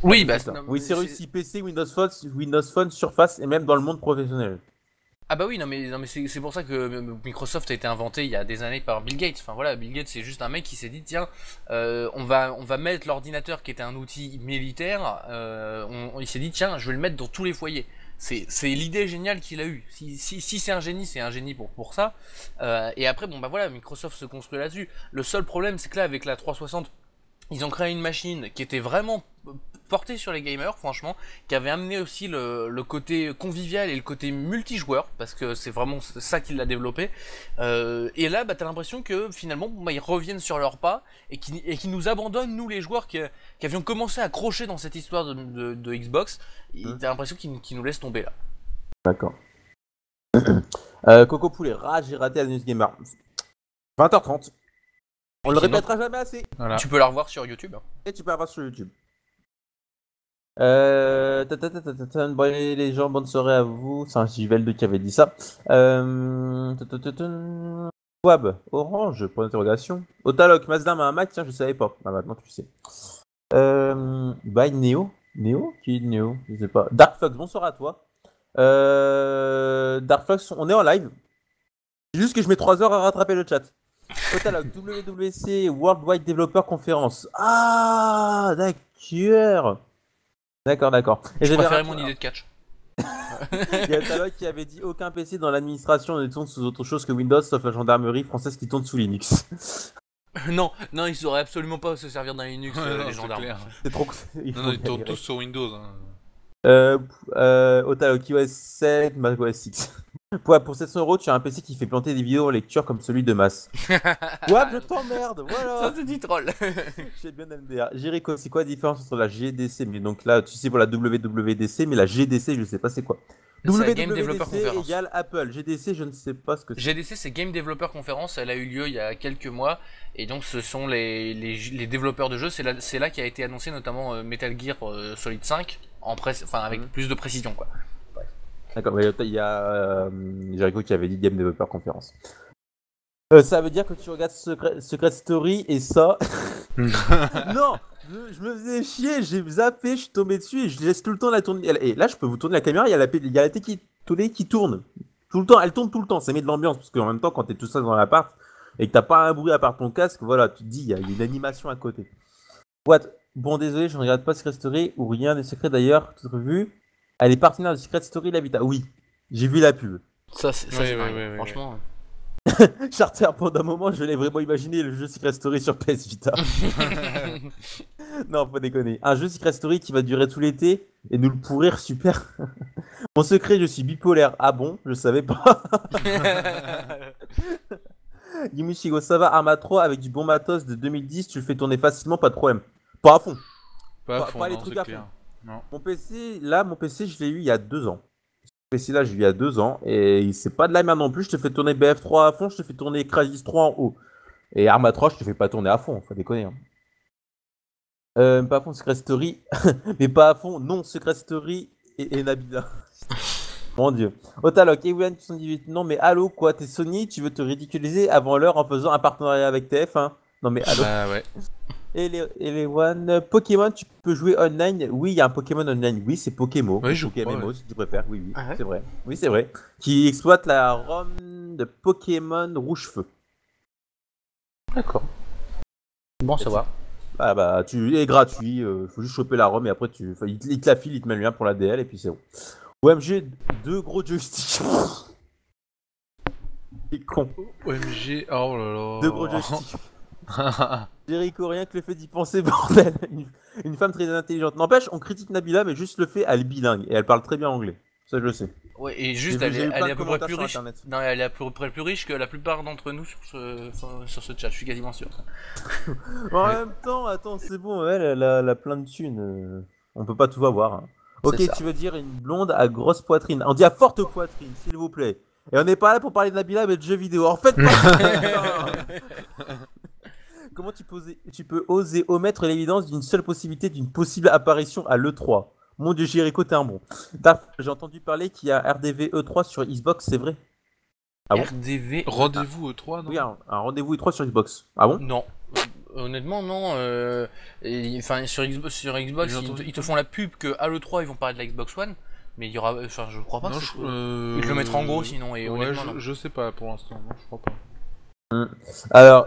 Oui, bah Ça. non, Oui, c'est réussi PC, Windows Phone, Surface et même dans le monde professionnel. ah bah oui, non mais c'est pour ça que Microsoft a été inventé il y a des années par Bill Gates. Enfin voilà, Bill Gates c'est juste un mec qui s'est dit tiens, on va mettre l'ordinateur qui était un outil militaire, il s'est dit tiens, je vais le mettre dans tous les foyers. C'est l'idée géniale qu'il a eue. Si c'est un génie pour ça. Et après bon bah voilà, Microsoft se construit là-dessus. Le seul problème c'est que là avec la 360 ils ont créé une machine qui était vraiment portée sur les gamers, franchement, qui avait amené aussi le côté convivial et le côté multijoueur, parce que c'est vraiment ça qui l'a développé. Et là, bah, t'as l'impression que finalement, bah, ils reviennent sur leurs pas et qui nous abandonnent, nous les joueurs qui avions commencé à crocher dans cette histoire de Xbox. T'as l'impression qu'ils nous laissent tomber là. D'accord. Coco Poulet, j'ai raté la News Gamer. 20h30. On le Sinon, répétera jamais assez. Voilà. tu peux la revoir sur YouTube. Et tu peux avoir sur YouTube. Bon, les gens, bonne soirée à vous. C'est un JVL2 qui avait dit ça. Wab, Orange, point d'interrogation. Otaloc, Mazda a un Mac, tiens, je savais pas. Ah, maintenant tu sais. By Neo. Neo? Qui est Neo? Je sais pas. Dark Fox, bonsoir à toi. Dark Fox, on est en live. C'est juste que je mets 3 heures à rattraper le chat. Otaloc, WWC, Worldwide Developer Conference. Ah, d'accord. D'accord. Et Je j'avais préférais raté- mon idée de catch. Il y a Otaloc qui avait dit aucun PC dans l'administration ne tourne sous autre chose que Windows, sauf la gendarmerie française qui tourne sous Linux. Non, ils sauraient absolument pas se servir d'un Linux, Ouais, non, les c'est gendarmes. clair. C'est trop. Il Non, faut ils tournent galérer. tous sur Windows. Hein. Otaloc iOS 7, macOS X. Pour 700 €, tu as un PC qui fait planter des vidéos en lecture comme celui de Mass. Ouais, je t'emmerde, voilà. Ça c'est du troll. J'ai bien MDR. Jericho, c'est quoi la différence entre la GDC? Mais donc là, tu sais pour la WWDC, mais la GDC, je sais pas c'est quoi. C'est la Game Developer WWDC Conference. égale Apple. GDC, je ne sais pas ce que c'est. GDC c'est Game Developer Conference, elle a eu lieu il y a quelques mois et donc ce sont les développeurs de jeux, c'est là qu'a été annoncé notamment Metal Gear Solid 5 avec plus de précision quoi. D'accord, mais il y a Jericho qui avait dit Game Developer Conference. Ça veut dire que tu regardes Secret Story et ça. Non, je me faisais chier, j'ai zappé, je suis tombé dessus et je laisse tout le temps la tourner. Et là, je peux vous tourner la caméra, il y a la télé qui tourne. Tout le temps, elle tourne tout le temps, ça met de l'ambiance. Parce qu'en même temps, quand t'es tout seul dans l'appart et que t'as pas un bruit à part ton casque, voilà, tu te dis, il y a une animation à côté. What? Bon, désolé, je ne regarde pas Secret Story ou rien des secrets d'ailleurs, toute revue. Elle est partenaire de Secret Story l'Habitat. Oui, j'ai vu la pub. Ça c'est Ouais, dingue, ouais, franchement. Charter, pendant un moment, je l'ai vraiment imaginé le jeu Secret Story sur PS Vita. Non, faut déconner. Un jeu Secret Story qui va durer tout l'été et nous le pourrir super. Mon secret, je suis bipolaire. Ah bon? Je savais pas. Yumishigo, ça va, Arma 3 avec du bon matos de 2010, tu le fais tourner facilement, pas de problème. Pas à fond. Pas à Pas- fond, pas les non, trucs c'est à clair. Non. Mon PC, je l'ai eu il y a 2 ans. Ce PC là, je l'ai eu il y a 2 ans et c'est pas de la merde non plus. Je te fais tourner BF3 à fond, je te fais tourner Crysis 3 en haut. Et Arma 3, je te fais pas tourner à fond, faut déconner. Hein. Pas à fond Secret Story, mais pas à fond non Secret Story et Nabila. Mon dieu. Otaloc, Ewan 78, non mais allô quoi, t'es Sony, tu veux te ridiculiser avant l'heure en faisant un partenariat avec TF1 Non mais allô. Bah ouais. Et les One Pokémon, tu peux jouer online. Oui, il y a un Pokémon online. Oui, c'est Pokémon. Oui, je Pokémon, crois, ouais. si tu préfères. Oui, oui, Ah ouais c'est vrai. Oui, c'est vrai. Qui exploite la ROM de Pokémon Rouge-Feu. D'accord. Bon, ça va. Ah bah, tu es gratuit. Faut juste choper la ROM et après, enfin, il te la file, il te met le lien pour la DL et puis c'est bon. OMG, deux gros joysticks. C'est con. OMG, oh là là. Deux gros joysticks. Jericho, rien que le fait d'y penser, bordel. Une femme très intelligente. N'empêche, on critique Nabila, mais juste le fait, elle est bilingue et elle parle très bien anglais. Ça, je le sais. Ouais, et juste, J'ai vu elle plein est de à peu près commentaires plus sur riche. Internet. Non, elle est à peu près plus riche que la plupart d'entre nous sur ce chat, je suis quasiment sûr. En même temps, attends, c'est bon, elle a plein de thunes. On peut pas tout avoir. Hein. Ok, C'est ça. tu veux dire une blonde à grosse poitrine. On dit à forte poitrine, s'il vous plaît. Et on n'est pas là pour parler de Nabila, mais de jeux vidéo. En fait, comment tu peux oser omettre l'évidence d'une seule possibilité d'une possible apparition à l'E3 Mon dieu, Jericho, t'es un bon. J'ai entendu parler qu'il y a RDV E3 sur Xbox, c'est vrai Ah bon RDV. Rendez-vous au 3, non? Oui, un rendez-vous E3 sur Xbox. Ah bon Non. Honnêtement, non. Enfin, sur Xbox, J'ai entendu ils te font la pub que à l'E3 ils vont parler de la Xbox One, mais il y aura. Enfin, je crois pas Non, que ils te le mettront en gros sinon, et ouais, honnêtement, non. je sais pas pour l'instant, non, je crois pas. Alors,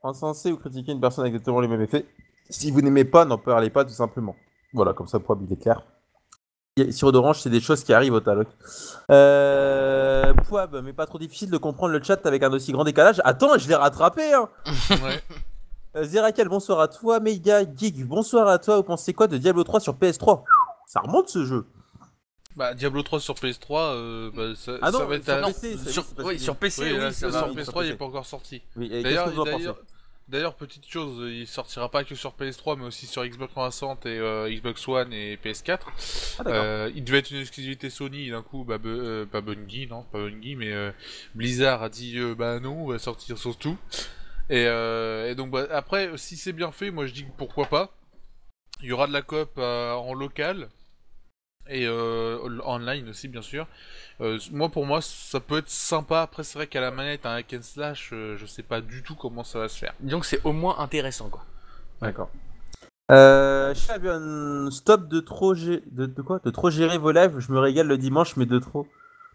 encenser ou critiquer une personne a exactement les mêmes effets. Si vous n'aimez pas, n'en parlez pas tout simplement. Voilà, comme ça, pour il est clair. Sirop d'orange, c'est des choses qui arrivent au talc. Pouab, mais pas trop difficile de comprendre le chat avec un aussi grand décalage. Attends, je l'ai rattrapé, hein Ouais. Zerakel, bonsoir à toi. Mega Gig, bonsoir à toi. Vous pensez quoi de Diablo 3 sur PS3 Ça remonte ce jeu. Bah, Diablo 3 sur PS3, bah, ça, Ah ça non, va être sur à... PC, c'est Oui, sur PC, Oui, là, oui, ça sur va. oui, PS3, sur il est PC. pas encore sorti. Oui, et qu'est-ce que vous en pensez D'ailleurs, petite chose, il sortira pas que sur PS3, mais aussi sur Xbox 360 et Xbox One et PS4. Ah d'accord. Il devait être une exclusivité Sony, et d'un coup, bah, pas Bungie, non, pas Bungie, mais Blizzard a dit, bah non, on va sortir sur tout. Et donc, bah, après, si c'est bien fait, moi je dis que pourquoi pas. Il y aura de la coop en local. Et online aussi bien sûr. Pour moi ça peut être sympa. Après c'est vrai qu'à la manette un hack and slash, je sais pas du tout comment ça va se faire. Disons que c'est au moins intéressant, quoi. D'accord. Shabion, stop de trop de quoi De trop gérer vos lives. Je me régale le dimanche, mais de trop.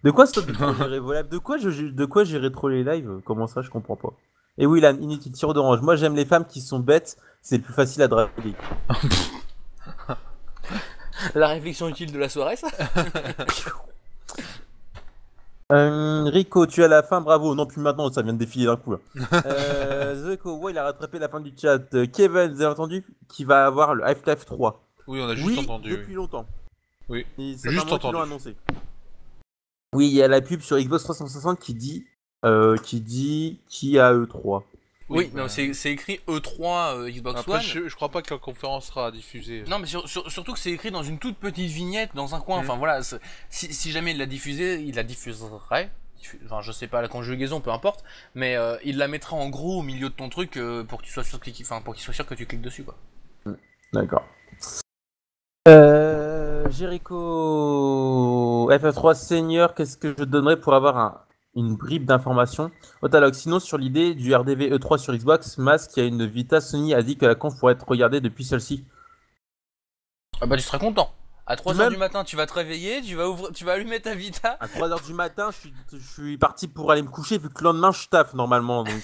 De quoi stop de trop gérer vos lives De quoi gérer trop les lives Comment ça, je comprends pas. Et oui, là, inutile tir d'orange. Moi, j'aime les femmes qui sont bêtes. C'est le plus facile à draguer. La réflexion utile de la soirée, ça. Rico, tu es à la fin, bravo. Non, plus maintenant, ça vient de défiler d'un coup. Là. Zeko, ouais, il a rattrapé la fin du chat. Kevin, vous avez entendu qu'il va avoir le Half-Life 3. Oui, on a juste Oui, entendu. depuis longtemps. Oui. Et ça Juste fait un mois qu'ils l'ont entendu. annoncé. Oui, il y a la pub sur Xbox 360 qui dit qui a E3. Oui, bah, non, c'est écrit E3 Xbox Après One. je crois pas que la conférence sera diffusée. Non, mais surtout que c'est écrit dans une toute petite vignette, dans un coin. Enfin voilà, si jamais il l'a diffusé, il la diffuserait. Enfin, je sais pas la conjugaison, peu importe. Mais il la mettra en gros au milieu de ton truc pour que tu sois sûr pour qu'il soit sûr que tu cliques dessus, quoi. D'accord. Jericho FF3 Senior, qu'est-ce que je donnerais pour avoir une bribe d'informations Otalogue, sinon sur l'idée du RDV E3 sur Xbox, Mas qui a une Vita, Sony a dit que la conf pourrait être regardée depuis celle-ci. Ah bah tu seras content. À 3h Même- du matin, tu vas te réveiller, tu vas allumer ta Vita. À 3h du matin, je suis parti pour aller me coucher vu que le lendemain je taffe normalement, donc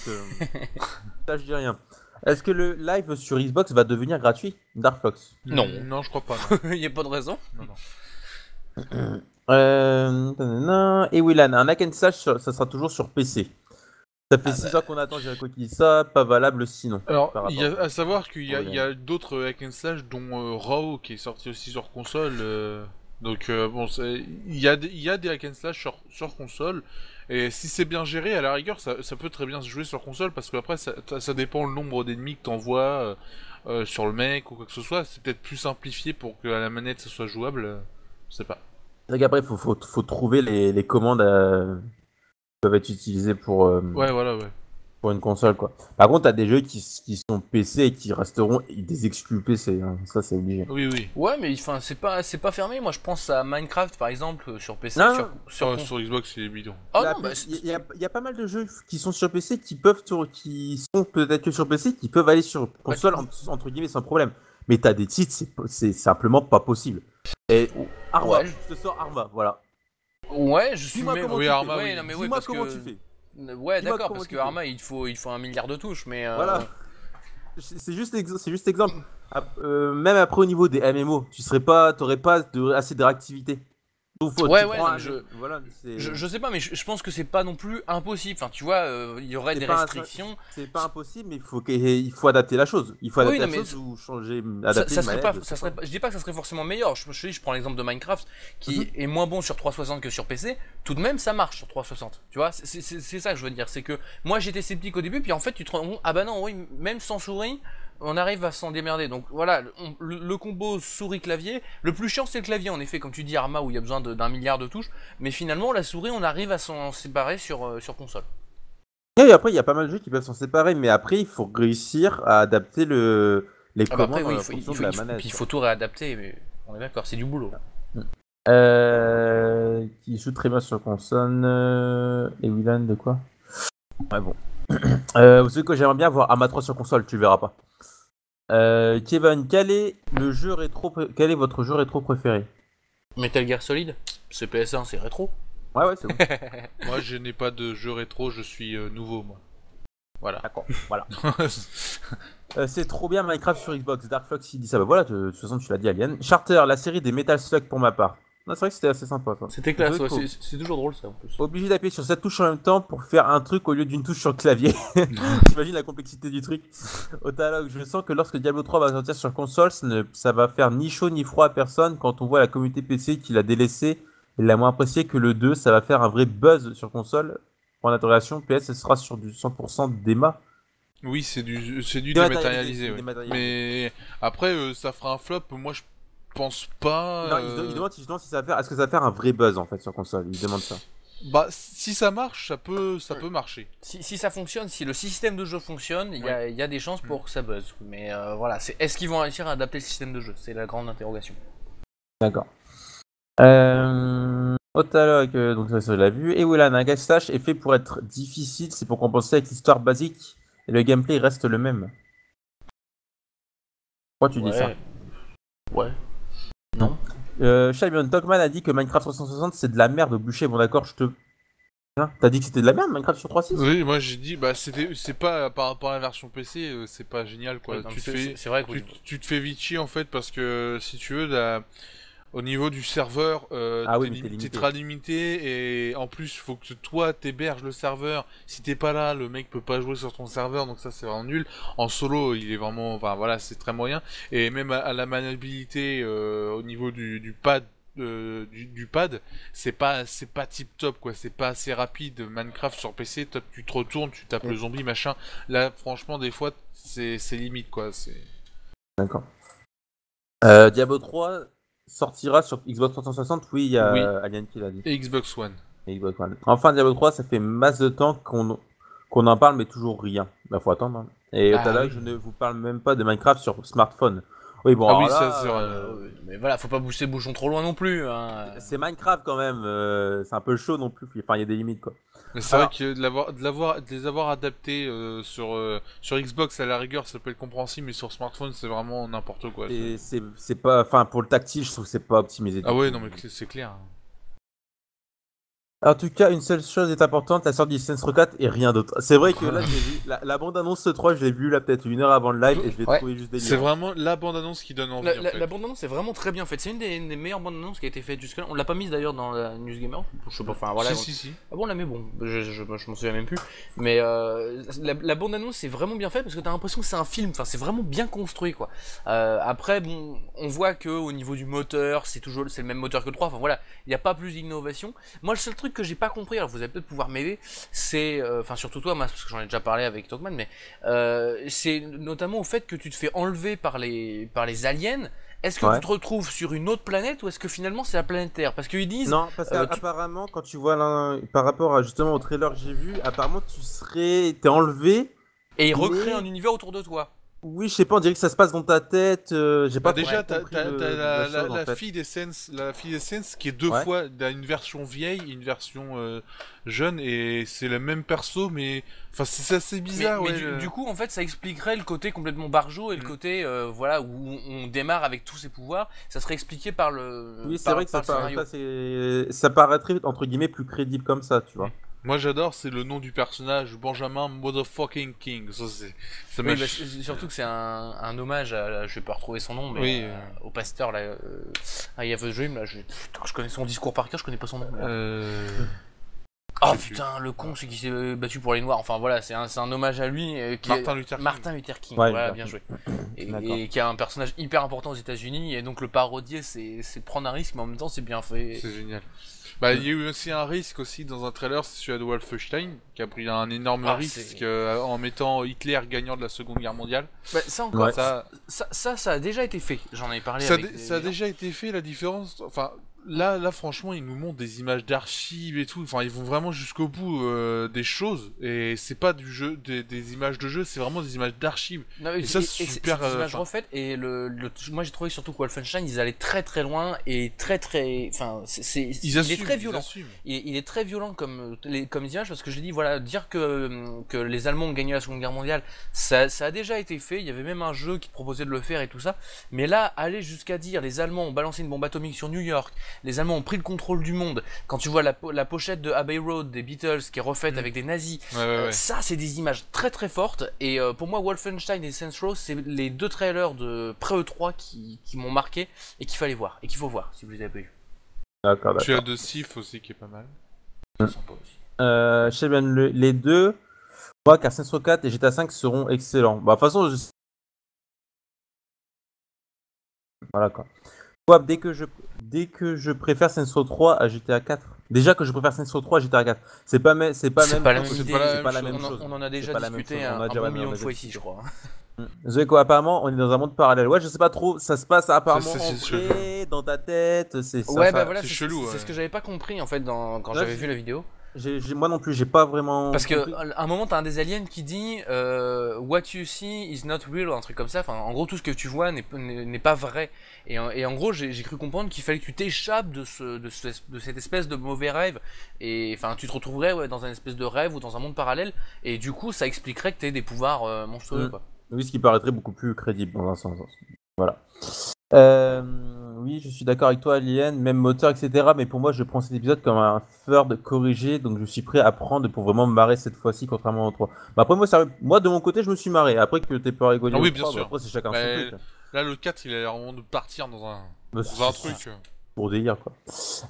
ça je dis rien. Est-ce que le live sur Xbox va devenir gratuit Dark Fox Non. Non, je crois pas. Non. Il y a pas de raison. Non, non. Et Willan, un hack and slash, ça sera toujours sur PC. Ça fait 6 ans qu'on attend, Jericho qui dit ça, pas valable sinon. Alors, par il y a rapport à savoir qu'il y a, Ouais. il y a d'autres hack and slash, dont Raw qui est sorti aussi sur console. Donc bon, il y a des hack and slash sur console. Et si c'est bien géré, à la rigueur, ça peut très bien se jouer sur console parce qu'après ça dépend le nombre d'ennemis que t'envoies sur le mec ou quoi que ce soit. C'est peut-être plus simplifié pour que à la manette ça soit jouable. Je sais pas. C'est vrai qu'après, faut trouver les commandes qui peuvent être utilisées Ouais, voilà, ouais. pour une console, quoi. Par contre, t'as des jeux qui sont PC et qui resteront des exclus PC, hein. Ça c'est obligé. Oui, oui. Ouais, mais enfin, c'est pas fermé. Moi, je pense à Minecraft, par exemple, sur PC, Non, Sur Xbox, c'est bidon. Oh Là, non, bah, il y a pas mal de jeux qui sont sur PC qui sont peut-être que sur PC, qui peuvent aller sur console entre guillemets sans problème. Mais t'as des titres, c'est simplement pas possible. Et Arma, Ouais. je te sors Arma, voilà. ouais, je suis Dis-moi même. comment Oui, tu Arma, fais. Ouais, oui. non, mais ouais, Dis-moi parce comment que. tu fais. Ouais, Dis-moi d'accord, comment parce tu que fais. Arma, il faut 1 milliard de touches, mais. Voilà. C'est juste exemple. Même après au niveau des MMO, t'aurais pas assez de réactivité. Donc Ouais, tu ouais, prends non, mais un, voilà, je sais pas, mais je pense que c'est pas non plus impossible. Enfin, tu vois, il y aurait c'est des pas restrictions. c'est pas impossible, mais il faut adapter la chose. Il faut Oui, adapter non, la mais chose ou changer, ça, adapter ça une serait manette. pas, ça serait pas, je dis pas que ça serait forcément meilleur. Je prends l'exemple de Minecraft qui Mhm. est moins bon sur 360 que sur PC. Tout de même, ça marche sur 360. Tu vois, c'est ça que je veux dire. C'est que moi j'étais sceptique au début, puis en fait tu te rends compte, ah bah non, oui, même sans souris, on arrive à s'en démerder. Donc voilà, le combo souris-clavier, le plus chiant c'est le clavier en effet, comme tu dis Arma où il y a besoin d'un milliard de touches. Mais finalement, la souris, on arrive à s'en séparer sur console. Et après, il y a pas mal de jeux qui peuvent s'en séparer, mais après, il faut réussir à adapter les Ah bah après, commandes oui, en fonction de la manette. puis il faut tout réadapter, mais on est d'accord, c'est du boulot. Qui joue très bien sur console. Et Willan de quoi? Ouais, bon. Vous savez quoi, j'aimerais bien voir Arma 3 sur console, tu le verras pas. Kevin, quel est votre jeu rétro préféré? Metal Gear Solid, c'est PS1, c'est rétro. Ouais, c'est bon. Moi, je n'ai pas de jeu rétro, je suis nouveau, moi. Voilà. D'accord, voilà. C'est trop bien Minecraft sur Xbox. Dark Fox il dit ça. Bah voilà, de toute façon, tu l'as dit, Alien. Charter, la série des Metal Slug pour ma part. Non, c'est vrai que c'était assez sympa, ça. C'était classe, Vous ouais, savez c'est toujours drôle ça en plus. Obligé d'appuyer sur cette touche en même temps pour faire un truc au lieu d'une touche sur le clavier. T'imagines la complexité du truc. Au dialogue, je sens que lorsque Diablo 3 va sortir sur console, ça va faire ni chaud ni froid à personne quand on voit la communauté PC qui l'a délaissé et l'a moins apprécié que le 2. Ça va faire un vrai buzz sur console. Pour l'interrogation, PS, ce sera sur du 100% démat. Oui, c'est du Dématérialisé, dématérialisé, ouais. dématérialisé. Mais après, ça fera un flop. Moi, je pense pas. Non, il demande justement si ça va faire. Est-ce que ça va faire un vrai buzz en fait sur console? Il demande ça. Bah, si ça marche, ça peut marcher. Si ça fonctionne, si le système de jeu fonctionne, il y a des chances pour que ça buzz. Mais voilà, est-ce qu'ils vont réussir à adapter le système de jeu? C'est la grande interrogation. D'accord. Otalogue, donc ça je l'ai vu. Et voilà, un Gastache est fait pour être difficile, c'est pour compenser avec l'histoire basique. Et le gameplay reste le même. Pourquoi tu dis ça? Ouais. Non. Shybion Togman a dit que Minecraft 360 c'est de la merde au bûcher. Bon d'accord, je te... Hein, t'as dit que c'était de la merde Minecraft sur 3.6? Oui, moi j'ai dit, bah c'est pas par rapport à la version PC, c'est pas génial quoi. Ouais, non, Tu te fais, c'est vrai que tu te fais vite chier en fait parce que si tu veux, au niveau du serveur, Ah oui, t'es mais t'es limité. très limité et en plus faut que toi t'héberges le serveur. Si t'es pas là, le mec peut pas jouer sur ton serveur, donc ça c'est vraiment nul. En solo, il est vraiment, enfin voilà, c'est très moyen. Et même à la maniabilité au niveau du pad. Du pad, c'est pas tip top quoi, c'est pas assez rapide. Minecraft sur PC, tu te retournes, tu tapes le zombie machin. Là, franchement, des fois, c'est limite quoi. D'accord. Diablo 3 sortira sur Xbox 360, oui, il y a Oui. Alien qui l'a dit. Et Xbox One. Et Xbox One. Enfin, Diablo 3, ça fait masse de temps qu'on en parle, mais toujours rien. Bah, faut attendre. Hein. Et Ah, tout à l'heure, oui. je ne vous parle même pas de Minecraft sur smartphone. Oui, bon, Ah alors oui, là, ça c'est vrai. Mais voilà, faut pas pousser le bouchon trop loin non plus. Hein. c'est Minecraft quand même. C'est un peu chaud non plus. Enfin, il y a des limites quoi. Mais c'est Alors- vrai que de les avoir adaptés sur Xbox à la rigueur, ça peut être compréhensible, mais sur smartphone, c'est vraiment n'importe quoi. Et c'est pas. Enfin, pour le tactile, je trouve que c'est pas optimisé. Ah du ouais, tout. non mais c'est clair. En tout cas, une seule chose est importante, la sortie du Saints Row 4 et rien d'autre. C'est vrai que là, j'ai vu la bande-annonce 3, je l'ai vue là peut-être une heure avant le live et je l'ai Ouais. trouvé juste C'est délirant. vraiment la bande-annonce qui donne envie en fait. La bande-annonce est vraiment très bien faite. C'est une des meilleures bandes-annonces qui a été faite jusque-là. On l'a pas mise d'ailleurs dans la News Gamer. Je sais pas, enfin voilà. Si. Ah bon, on la met, bon, je m'en souviens même plus. Mais la bande-annonce est vraiment bien faite parce que t'as l'impression que c'est un film. Enfin, c'est vraiment bien construit quoi. Après, bon, on voit que au niveau du moteur, c'est le même moteur que le 3. Enfin voilà, il n'y a pas plus d'innovation. Moi, le seul truc que j'ai pas compris, alors vous allez peut-être pouvoir m'aider, c'est, enfin surtout toi, parce que j'en ai déjà parlé avec Togman, mais c'est notamment au fait que tu te fais enlever par les aliens. est-ce que tu te retrouves sur une autre planète ou est-ce que finalement c'est la planète Terre? Parce qu'ils disent... Non, parce qu'apparemment, quand tu vois par rapport à justement au trailer que j'ai vu, apparemment t'es enlevé. Et ils recréent un univers autour de toi. Oui, je sais pas, on dirait que ça se passe dans ta tête. J'ai pas déjà, t'as la fille d'Essence, qui est deux fois, t'as une version vieille et une version jeune, et c'est le même perso, mais enfin c'est assez bizarre. Mais du coup, en fait, ça expliquerait le côté complètement barjo et le côté voilà où on démarre avec tous ses pouvoirs. Ça serait expliqué par le. Oui, c'est vrai que ça paraîtrait entre guillemets plus crédible comme ça, tu vois. Moi j'adore, c'est le nom du personnage, Benjamin Motherfucking King. Surtout que c'est un hommage à, je vais pas retrouver son nom, mais au pasteur là, I Have a Dream là, je connais son discours par cœur, je connais pas son nom. Oh putain, le con, c'est qui s'est battu pour les Noirs. Enfin voilà, c'est un hommage à lui. Martin Luther King. Voilà, bien joué. Et qui a un personnage hyper important aux États-Unis, et donc le parodier, c'est prendre un risque, mais en même temps, c'est bien fait. C'est génial. Bah, il y a eu aussi un risque aussi dans un trailer, c'est celui de Wolfenstein, qui a pris un énorme risque en mettant Hitler gagnant de la Seconde Guerre mondiale. Bah, ça encore, ça a déjà été fait. J'en avais parlé. Ça a déjà été fait, la différence. Enfin, là, franchement, ils nous montrent des images d'archives et tout. Enfin, ils vont vraiment jusqu'au bout des choses. Et c'est pas du jeu, des images de jeu, c'est vraiment des images d'archives. Et ça, c'est super. C'est des images refaites. Et moi, j'ai trouvé surtout que Wolfenstein, ils allaient très très loin et très. Enfin, il est très violent. Il est très violent comme images parce que je dis voilà, dire que les Allemands ont gagné la Seconde Guerre mondiale, ça a déjà été fait. Il y avait même un jeu qui proposait de le faire et tout ça. Mais là, aller jusqu'à dire les Allemands ont balancé une bombe atomique sur New York. Les Allemands ont pris le contrôle du monde. Quand tu vois la pochette de Abbey Road des Beatles qui est refaite avec des nazis, ça c'est des images très très fortes. Et pour moi, Wolfenstein et Saints Row, c'est les deux trailers de pré-E3 qui m'ont marqué et qu'il fallait voir et qu'il faut voir si vous les avez pas vus. D'accord. Tu as de Sif aussi qui est pas mal. Je sais bien les deux. Moi, car Saints Row 4 et GTA 5 seront excellents. Bah de toute façon, voilà quoi. Dès que je préfère Saints Row 3 à GTA 4. Déjà que je préfère Saints Row 3 à GTA 4. C'est pas la même chose. On en a déjà discuté un bon million de fois ici, je crois. Quoi, apparemment, on est dans un monde parallèle. Ouais, je sais pas trop, ça se passe apparemment en vrai, dans ta tête. C'est chelou. C'est ce que j'avais pas compris en fait quand j'avais vu la vidéo. Moi non plus, j'ai pas vraiment. Parce que à un moment, t'as un des aliens qui dit What you see is not real, un truc comme ça. Enfin, en gros, tout ce que tu vois n'est pas vrai. Et en gros, j'ai cru comprendre qu'il fallait que tu t'échappes de cette espèce de mauvais rêve. Et enfin, tu te retrouverais dans un espèce de rêve ou dans un monde parallèle. Et du coup, ça expliquerait que t'aies des pouvoirs monstrueux, quoi. Oui, ce qui paraîtrait beaucoup plus crédible dans un sens. Voilà. Oui, je suis d'accord avec toi, Alien, même moteur, etc. Mais pour moi, je prends cet épisode comme un third corrigé, donc je suis prêt à prendre pour vraiment me marrer cette fois-ci, contrairement au 3. Bah après, moi, de mon côté, je me suis marré. Après que t'aies pas rigolé, oui, bien sûr. Après, c'est chacun son truc. Là, le 4, il a l'air vraiment de partir dans un truc. Pour délire, quoi.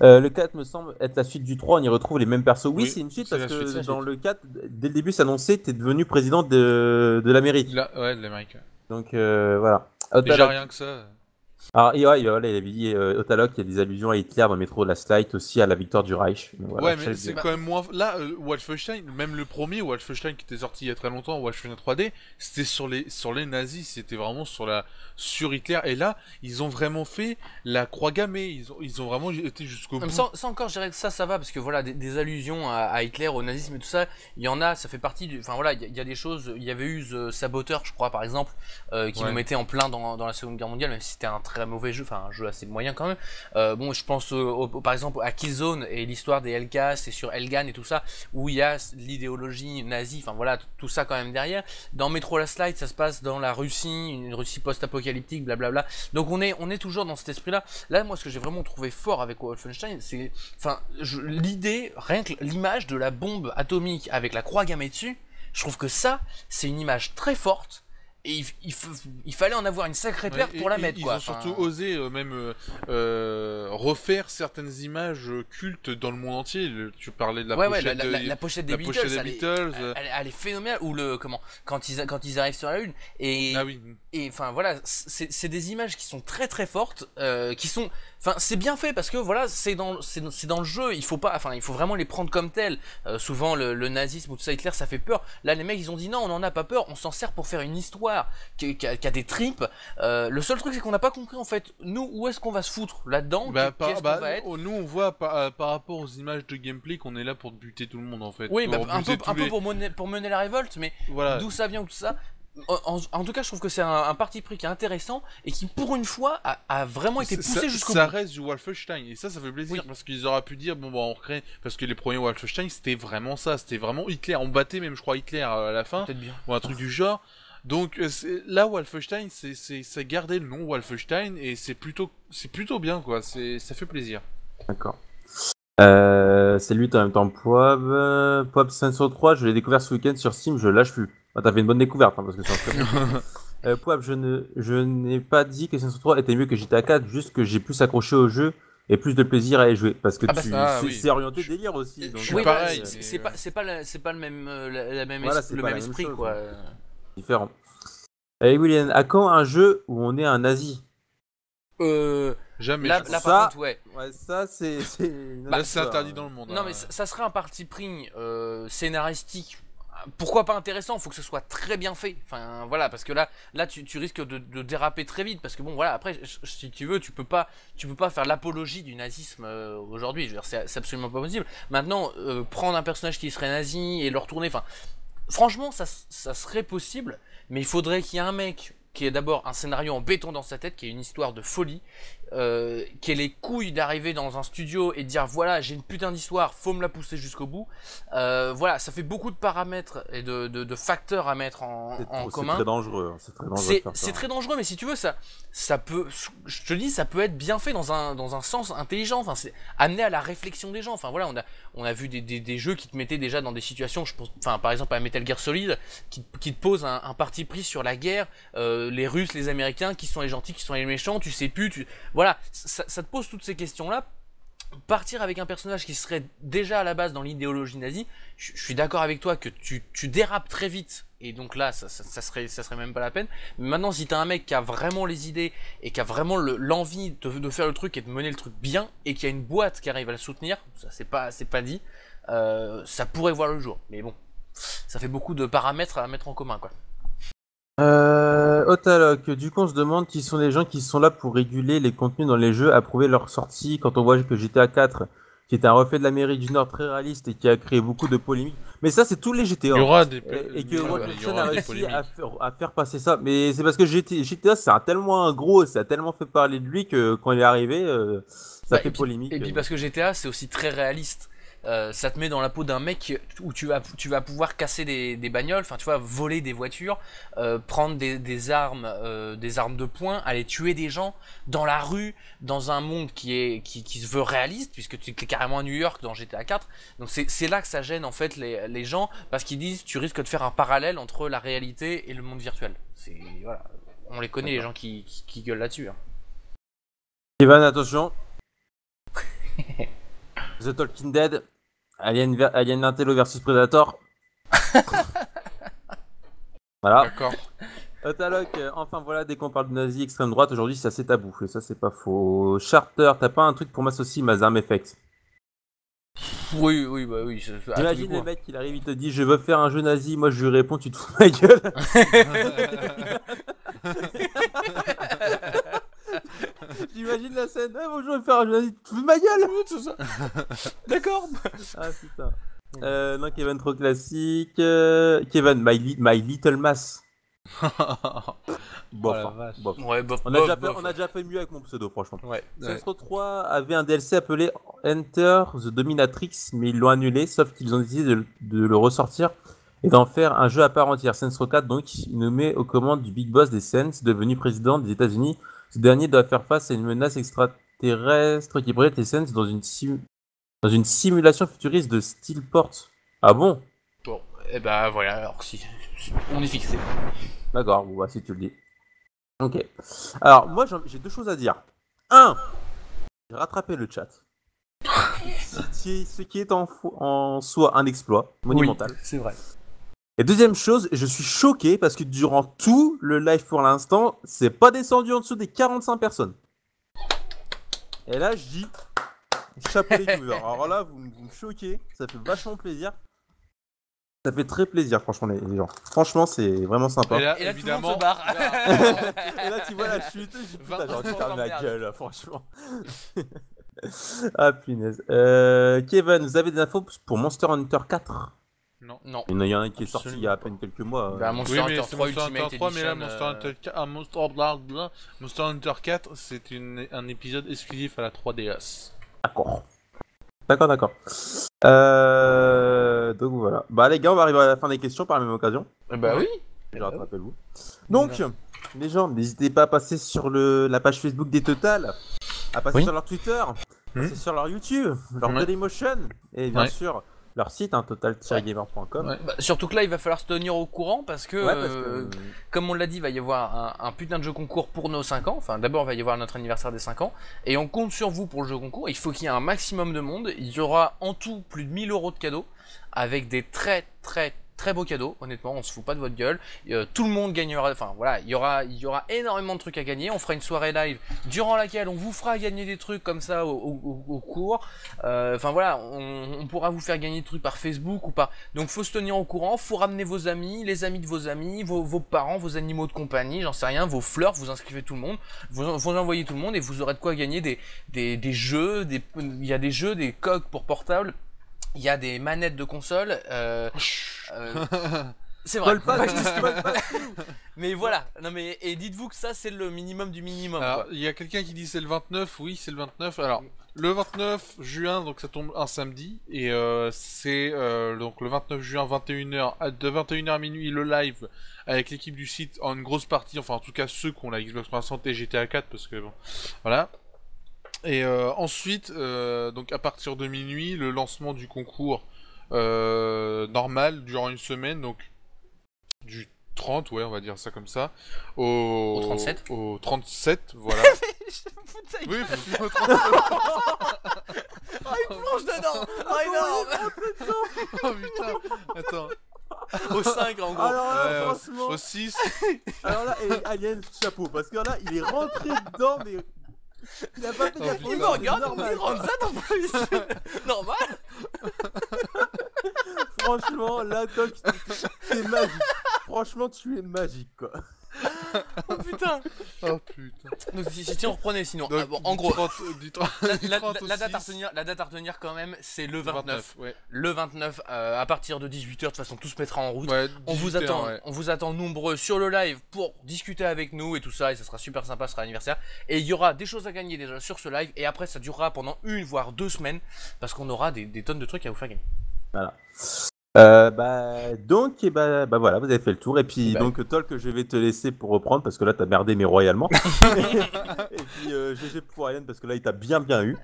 Le 4 me semble être la suite du 3, on y retrouve les mêmes persos. Oui, c'est une suite parce que dans le 4, dès le début, c'est annoncé, t'es devenu président de l'Amérique. Ouais, de l'Amérique. Donc voilà. Déjà rien que ça. Alors, il avait dit Otaloc, il y a des allusions à Hitler dans le métro de la Light aussi à la victoire du Reich. Donc, voilà, ouais, mais c'est quand même moins. Là, Wolfenstein, même le premier Wolfenstein qui était sorti il y a très longtemps, Wolfenstein 3D, c'était sur les nazis, c'était vraiment sur Hitler. Et là, ils ont vraiment fait la croix gammée, ils ont vraiment été jusqu'au bout. Ça encore, je dirais que ça va parce que voilà, des allusions à Hitler, au nazisme et tout ça, il y en a, ça fait partie du. Enfin voilà, il y a des choses. Il y avait eu The Saboteur, je crois, par exemple, qui nous mettait en plein dans la Seconde Guerre mondiale, même si c'était un très mauvais jeu, enfin un jeu assez moyen quand même. Bon, je pense par exemple à Killzone et l'histoire des LK, c'est sur Elgan et tout ça, où il y a l'idéologie nazie, enfin voilà, tout ça quand même derrière. Dans Metro Last Light, ça se passe dans la Russie, une Russie post-apocalyptique, blablabla. Donc on est toujours dans cet esprit-là. Là, moi, ce que j'ai vraiment trouvé fort avec Wolfenstein, c'est, enfin, l'idée, rien que l'image de la bombe atomique avec la croix gammée dessus, je trouve que ça, c'est une image très forte. Et il fallait en avoir une sacrée perte pour la mettre, quoi. Ils ont surtout osé même refaire certaines images cultes dans le monde entier. Tu parlais de la pochette des Beatles. Elle est phénoménale. Ou quand ils arrivent sur la Lune. Et enfin voilà, c'est des images qui sont très très fortes, qui sont. Enfin, c'est bien fait parce que voilà, c'est dans le jeu. Il faut vraiment les prendre comme tels. Souvent le nazisme ou tout ça, Hitler, ça fait peur. Là, les mecs, ils ont dit non, on en a pas peur. On s'en sert pour faire une histoire l'histoire, qui a des tripes. Le seul truc c'est qu'on n'a pas compris en fait, nous où est-ce qu'on va se foutre là-dedans, qu'est-ce qu'on va être. Nous on voit par rapport aux images de gameplay qu'on est là pour buter tout le monde en fait. Oui, un peu pour mener la révolte, mais voilà. d'où ça vient ou tout ça. En tout cas, je trouve que c'est un parti pris qui est intéressant et qui, pour une fois, a vraiment été poussé jusqu'au bout. Ça reste du Wolfenstein et ça fait plaisir parce qu'ils auraient pu dire bon bah on recrée parce que les premiers Wolfenstein c'était vraiment ça, c'était vraiment Hitler, on battait même je crois Hitler à la fin ou un truc du genre. Donc là Wolfenstein c'est garder le nom Wolfenstein et c'est plutôt bien quoi, ça fait plaisir. D'accord. C'est lui en même temps Poab 503, je l'ai découvert ce week-end sur Steam, je lâche plus. Ah, t'as fait une bonne découverte parce que c'est un très bon. Poab, je n'ai pas dit que 503 était mieux que GTA 4, juste que j'ai plus accroché au jeu et plus de plaisir à y jouer parce que c'est orienté délire aussi. Donc, oui, pareil. C'est pas le même le même esprit chose, quoi. Différent. Allez William, à quand un jeu où on est un nazi? Jamais. Là par contre, ouais. Ça c'est c'est interdit dans le monde. Non mais ça serait un parti pris scénaristique. Pourquoi pas intéressant? Faut que ce soit très bien fait. Enfin voilà, parce que là tu risques de déraper très vite parce que bon voilà, après si tu veux, tu peux pas faire l'apologie du nazisme aujourd'hui. Je veux dire, c'est absolument pas possible. Maintenant, prendre un personnage qui serait nazi et le retourner, enfin franchement ça serait possible, mais il faudrait qu'il y ait un mec qui ait d'abord un scénario en béton dans sa tête, qui ait une histoire de folie, qui ait les couilles d'arriver dans un studio et de dire voilà, j'ai une putain d'histoire, faut me la pousser jusqu'au bout. Voilà, ça fait beaucoup de paramètres et de facteurs à mettre en commun. C'est très dangereux. C'est très dangereux, mais si tu veux, ça peut, je te dis, ça peut être bien fait dans un sens intelligent. Enfin, c'est amené à la réflexion des gens. Enfin voilà, on a vu des jeux qui te mettaient déjà dans des situations, je pense, enfin par exemple à Metal Gear Solid, qui te pose un parti pris sur la guerre. Les Russes, les Américains, qui sont les gentils, qui sont les méchants, tu sais plus, voilà, ça te pose toutes ces questions-là. Partir avec un personnage qui serait déjà à la base dans l'idéologie nazie, je suis d'accord avec toi que tu dérapes très vite, et donc là, ça serait même pas la peine. Mais maintenant, si t'as un mec qui a vraiment les idées, et qui a vraiment l'envie de faire le truc, et de mener le truc bien, et qui a une boîte qui arrive à le soutenir, ça c'est pas dit, ça pourrait voir le jour. Mais bon, ça fait beaucoup de paramètres à mettre en commun, quoi. Otaloc, du coup on se demande qui sont les gens qui sont là pour réguler les contenus dans les jeux, approuver leur sortie, quand on voit que GTA 4, qui est un reflet de l'Amérique du Nord très réaliste et qui a créé beaucoup de polémiques, mais ça c'est tous les GTA. Il y aura des et que Wolfenstein a réussi à faire passer ça, mais c'est parce que GTA ça a tellement fait parler de lui que quand il est arrivé, ça fait polémique. Et puis parce que GTA c'est aussi très réaliste. Ça te met dans la peau d'un mec où tu vas pouvoir casser des bagnoles, enfin tu vois, voler des voitures, prendre des armes de poing, aller tuer des gens dans la rue, dans un monde qui se veut réaliste, puisque tu es carrément à New York dans GTA 4. Donc c'est là que ça gêne en fait les gens, parce qu'ils disent tu risques de faire un parallèle entre la réalité et le monde virtuel. Voilà, on les connaît. D'accord. Les gens qui gueulent là-dessus. Hein. Ivan, attention. The Talking Dead. Alien Intello versus Predator. Voilà. D'accord. Otaloc, enfin voilà, dès qu'on parle de nazi extrême droite, aujourd'hui c'est assez tabou. Et ça, c'est pas faux. Charter, t'as pas un truc pour m'associer Mazarm Effect? Oui, bah oui. Imagine le mec, il arrive, il te dit je veux faire un jeu nazi, moi je lui réponds tu te fous de ma gueule. J'imagine la scène, hey, bonjour, je vais faire un jeu nazi, tu te fous de ma gueule. C'est ça. D'accord. Ah putain. Non, Kevin trop classique. Kevin, My Little Mass. Bof. Ouais, bof. On a déjà fait mieux avec mon pseudo, franchement. Ouais. Saints 3 avait un DLC appelé Enter the Dominatrix, mais ils l'ont annulé, sauf qu'ils ont décidé de le ressortir et d'en faire un jeu à part entière. Saints 4, donc, il nous met aux commandes du Big Boss des Saints, devenu président des États-Unis. Ce dernier doit faire face à une menace extraterrestre qui projette les Saints dans une simulation futuriste de Steelport. Ah bon? Bon, et bah voilà, alors si on est fixé. D'accord, bon bah si tu le dis. Ok. Alors moi j'ai deux choses à dire. Un, j'ai rattrapé le chat. Ce qui est en soi un exploit monumental. Oui, c'est vrai. Et deuxième chose, je suis choqué parce que durant tout le live pour l'instant, c'est pas descendu en dessous des 45 personnes. Et là je dis chapeau les viewers. Alors là vous me choquez, ça fait vachement plaisir. Ça fait très plaisir, franchement, les gens. Franchement, c'est vraiment sympa. Et là, Et là, évidemment, tout le monde se barre. Et là, tu vois la chute, j'ai putain, j'ai envie de 20% fermer ma d'emmerde. gueule, là, franchement. Ah, punaise. Kevin, vous avez des infos pour Monster Hunter 4? non. Non. Il y en a un qui est sorti il y a à Absolument peine quelques mois. Bah, Monster Oui, mais Hunter c'est 3 Monster Hunter Ultimate 3, mais là, Edition, Monster Hunter 4, c'est un épisode exclusif à la 3DS. D'accord. D'accord. Donc voilà. Bah les gars, on va arriver à la fin des questions par la même occasion. Bah oui. Je rappelle-vous. Donc, les gens, n'hésitez pas à passer sur la page Facebook des Total, à passer Oui. sur leur Twitter, passer sur leur YouTube, leur Ouais. Dailymotion, et bien Ouais. sûr leur site, total-gamer.com. Bah, surtout que là, il va falloir se tenir au courant parce que, Ouais, parce que comme on l'a dit, il va y avoir un putain de jeu concours pour nos 5 ans. Enfin, d'abord, il va y avoir notre anniversaire des 5 ans. Et on compte sur vous pour le jeu concours. Il faut qu'il y ait un maximum de monde. Il y aura en tout plus de 1000 € de cadeaux avec des très beaux cadeaux. Honnêtement, on se fout pas de votre gueule. Tout le monde gagnera. Enfin, voilà, il y aura énormément de trucs à gagner. On fera une soirée live durant laquelle on vous fera gagner des trucs comme ça au cours. Enfin voilà, on pourra vous faire gagner des trucs par Facebook ou par. Donc faut se tenir au courant, faut ramener vos amis, les amis de vos amis, vos parents, vos animaux de compagnie, j'en sais rien, vos fleurs, vous inscrivez tout le monde, vous envoyez tout le monde et vous aurez de quoi gagner des jeux, il y a des jeux, des coques pour portable, il y a des manettes de console. C'est vrai. Spoil pas, spoil pas. Mais voilà, non mais et dites-vous que ça c'est le minimum du minimum. Alors, Quoi. il y a quelqu'un qui dit c'est le 29, oui, c'est le 29. Alors, le 29 juin, donc ça tombe un samedi, et c'est donc le 29 juin, 21h, de 21h à minuit, le live avec l'équipe du site en une grosse partie, enfin en tout cas ceux qui ont la Xbox 360 et GTA 4, parce que bon, voilà. Et ensuite, donc à partir de minuit, le lancement du concours normal durant une semaine, donc du 30, ouais, on va dire ça comme ça, au 37. Au 37, voilà. Oui, au 37. Oh, il plonge dedans. Oh énorme. Oh putain, attends. Au 5 en gros. Alors là, Ouais, franchement, au 6, alors là, et Alien, chapeau, parce que là, il est rentré dedans, mais il a pas fait gaffe. Il me regarde, il rentre ça en plus. Normal. Franchement, là, Doc, t'es magique. Franchement, tu es magique, quoi. Oh putain. oh putain. Donc si on reprenait sinon. Donc, Bon, en gros, du 30 la date à retenir quand même, c'est le 29. ouais. Le 29 à partir de 18h, de toute façon tout se mettra en route. Ouais, On vous 18h, attend, ouais. on vous attend nombreux sur le live pour discuter avec nous et tout ça, et ça sera super sympa, ce sera l'anniversaire. Et il y aura des choses à gagner déjà sur ce live, et après ça durera pendant 1 voire 2 semaines, parce qu'on aura des tonnes de trucs à vous faire gagner. Voilà. Donc, et bah voilà, vous avez fait le tour. Et puis, Bah, donc, Tolk, je vais te laisser pour reprendre parce que là, t'as merdé, mais royalement. Et puis, GG pour Alien parce que là, il t'a bien eu.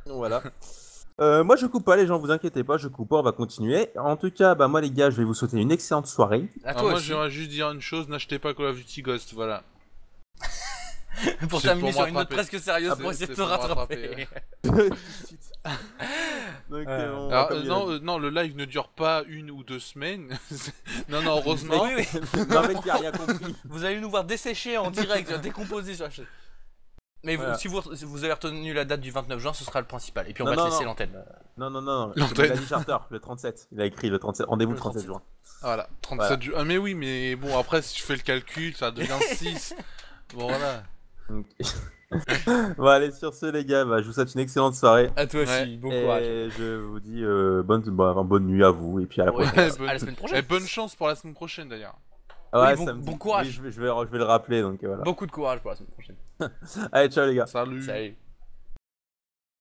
Voilà. Moi, je coupe pas, les gens, vous inquiétez pas, je coupe pas, on va continuer. En tout cas, bah, moi, les gars, je vais vous souhaiter une excellente soirée. À Alors toi moi aussi, j'aimerais juste dire une chose, n'achetez pas Call of Duty Ghost, voilà. pour c'est terminer pour sur me une note rattraper. presque sérieuse Ah, pour c'est essayer de te pour me rattraper. Donc, Alors, comme il a dit. non, le live ne dure pas 1 ou 2 semaines. non, heureusement. Oui, oui. Non, mec, il a rien compris. Vous allez nous voir dessécher en direct, décomposer sur la chaîne. Mais Voilà. si vous avez retenu la date du 29 juin, ce sera le principal. Et puis on Non, va te non, laisser non. l'antenne. Non. L'antenne. Il a dit Charter, le 37. Il a écrit le 37. Rendez-vous le 37 juin. Voilà, 37 juin. Ah, mais oui, mais bon, après, si tu fais le calcul, ça devient 6. Bon, voilà. Donc... Bon, allez, sur ce, les gars, bah, je vous souhaite une excellente soirée. À toi Ouais. aussi, bon courage. Et je vous dis bonne nuit à vous. Et puis à la Ouais, prochaine. à la semaine prochaine. Et bonne chance pour la semaine prochaine, d'ailleurs. Ouais, bon- ça me bon dit- courage. oui, je vais le rappeler. Donc voilà. Beaucoup de courage pour la semaine prochaine. Allez, ciao, les gars. Salut. Salut.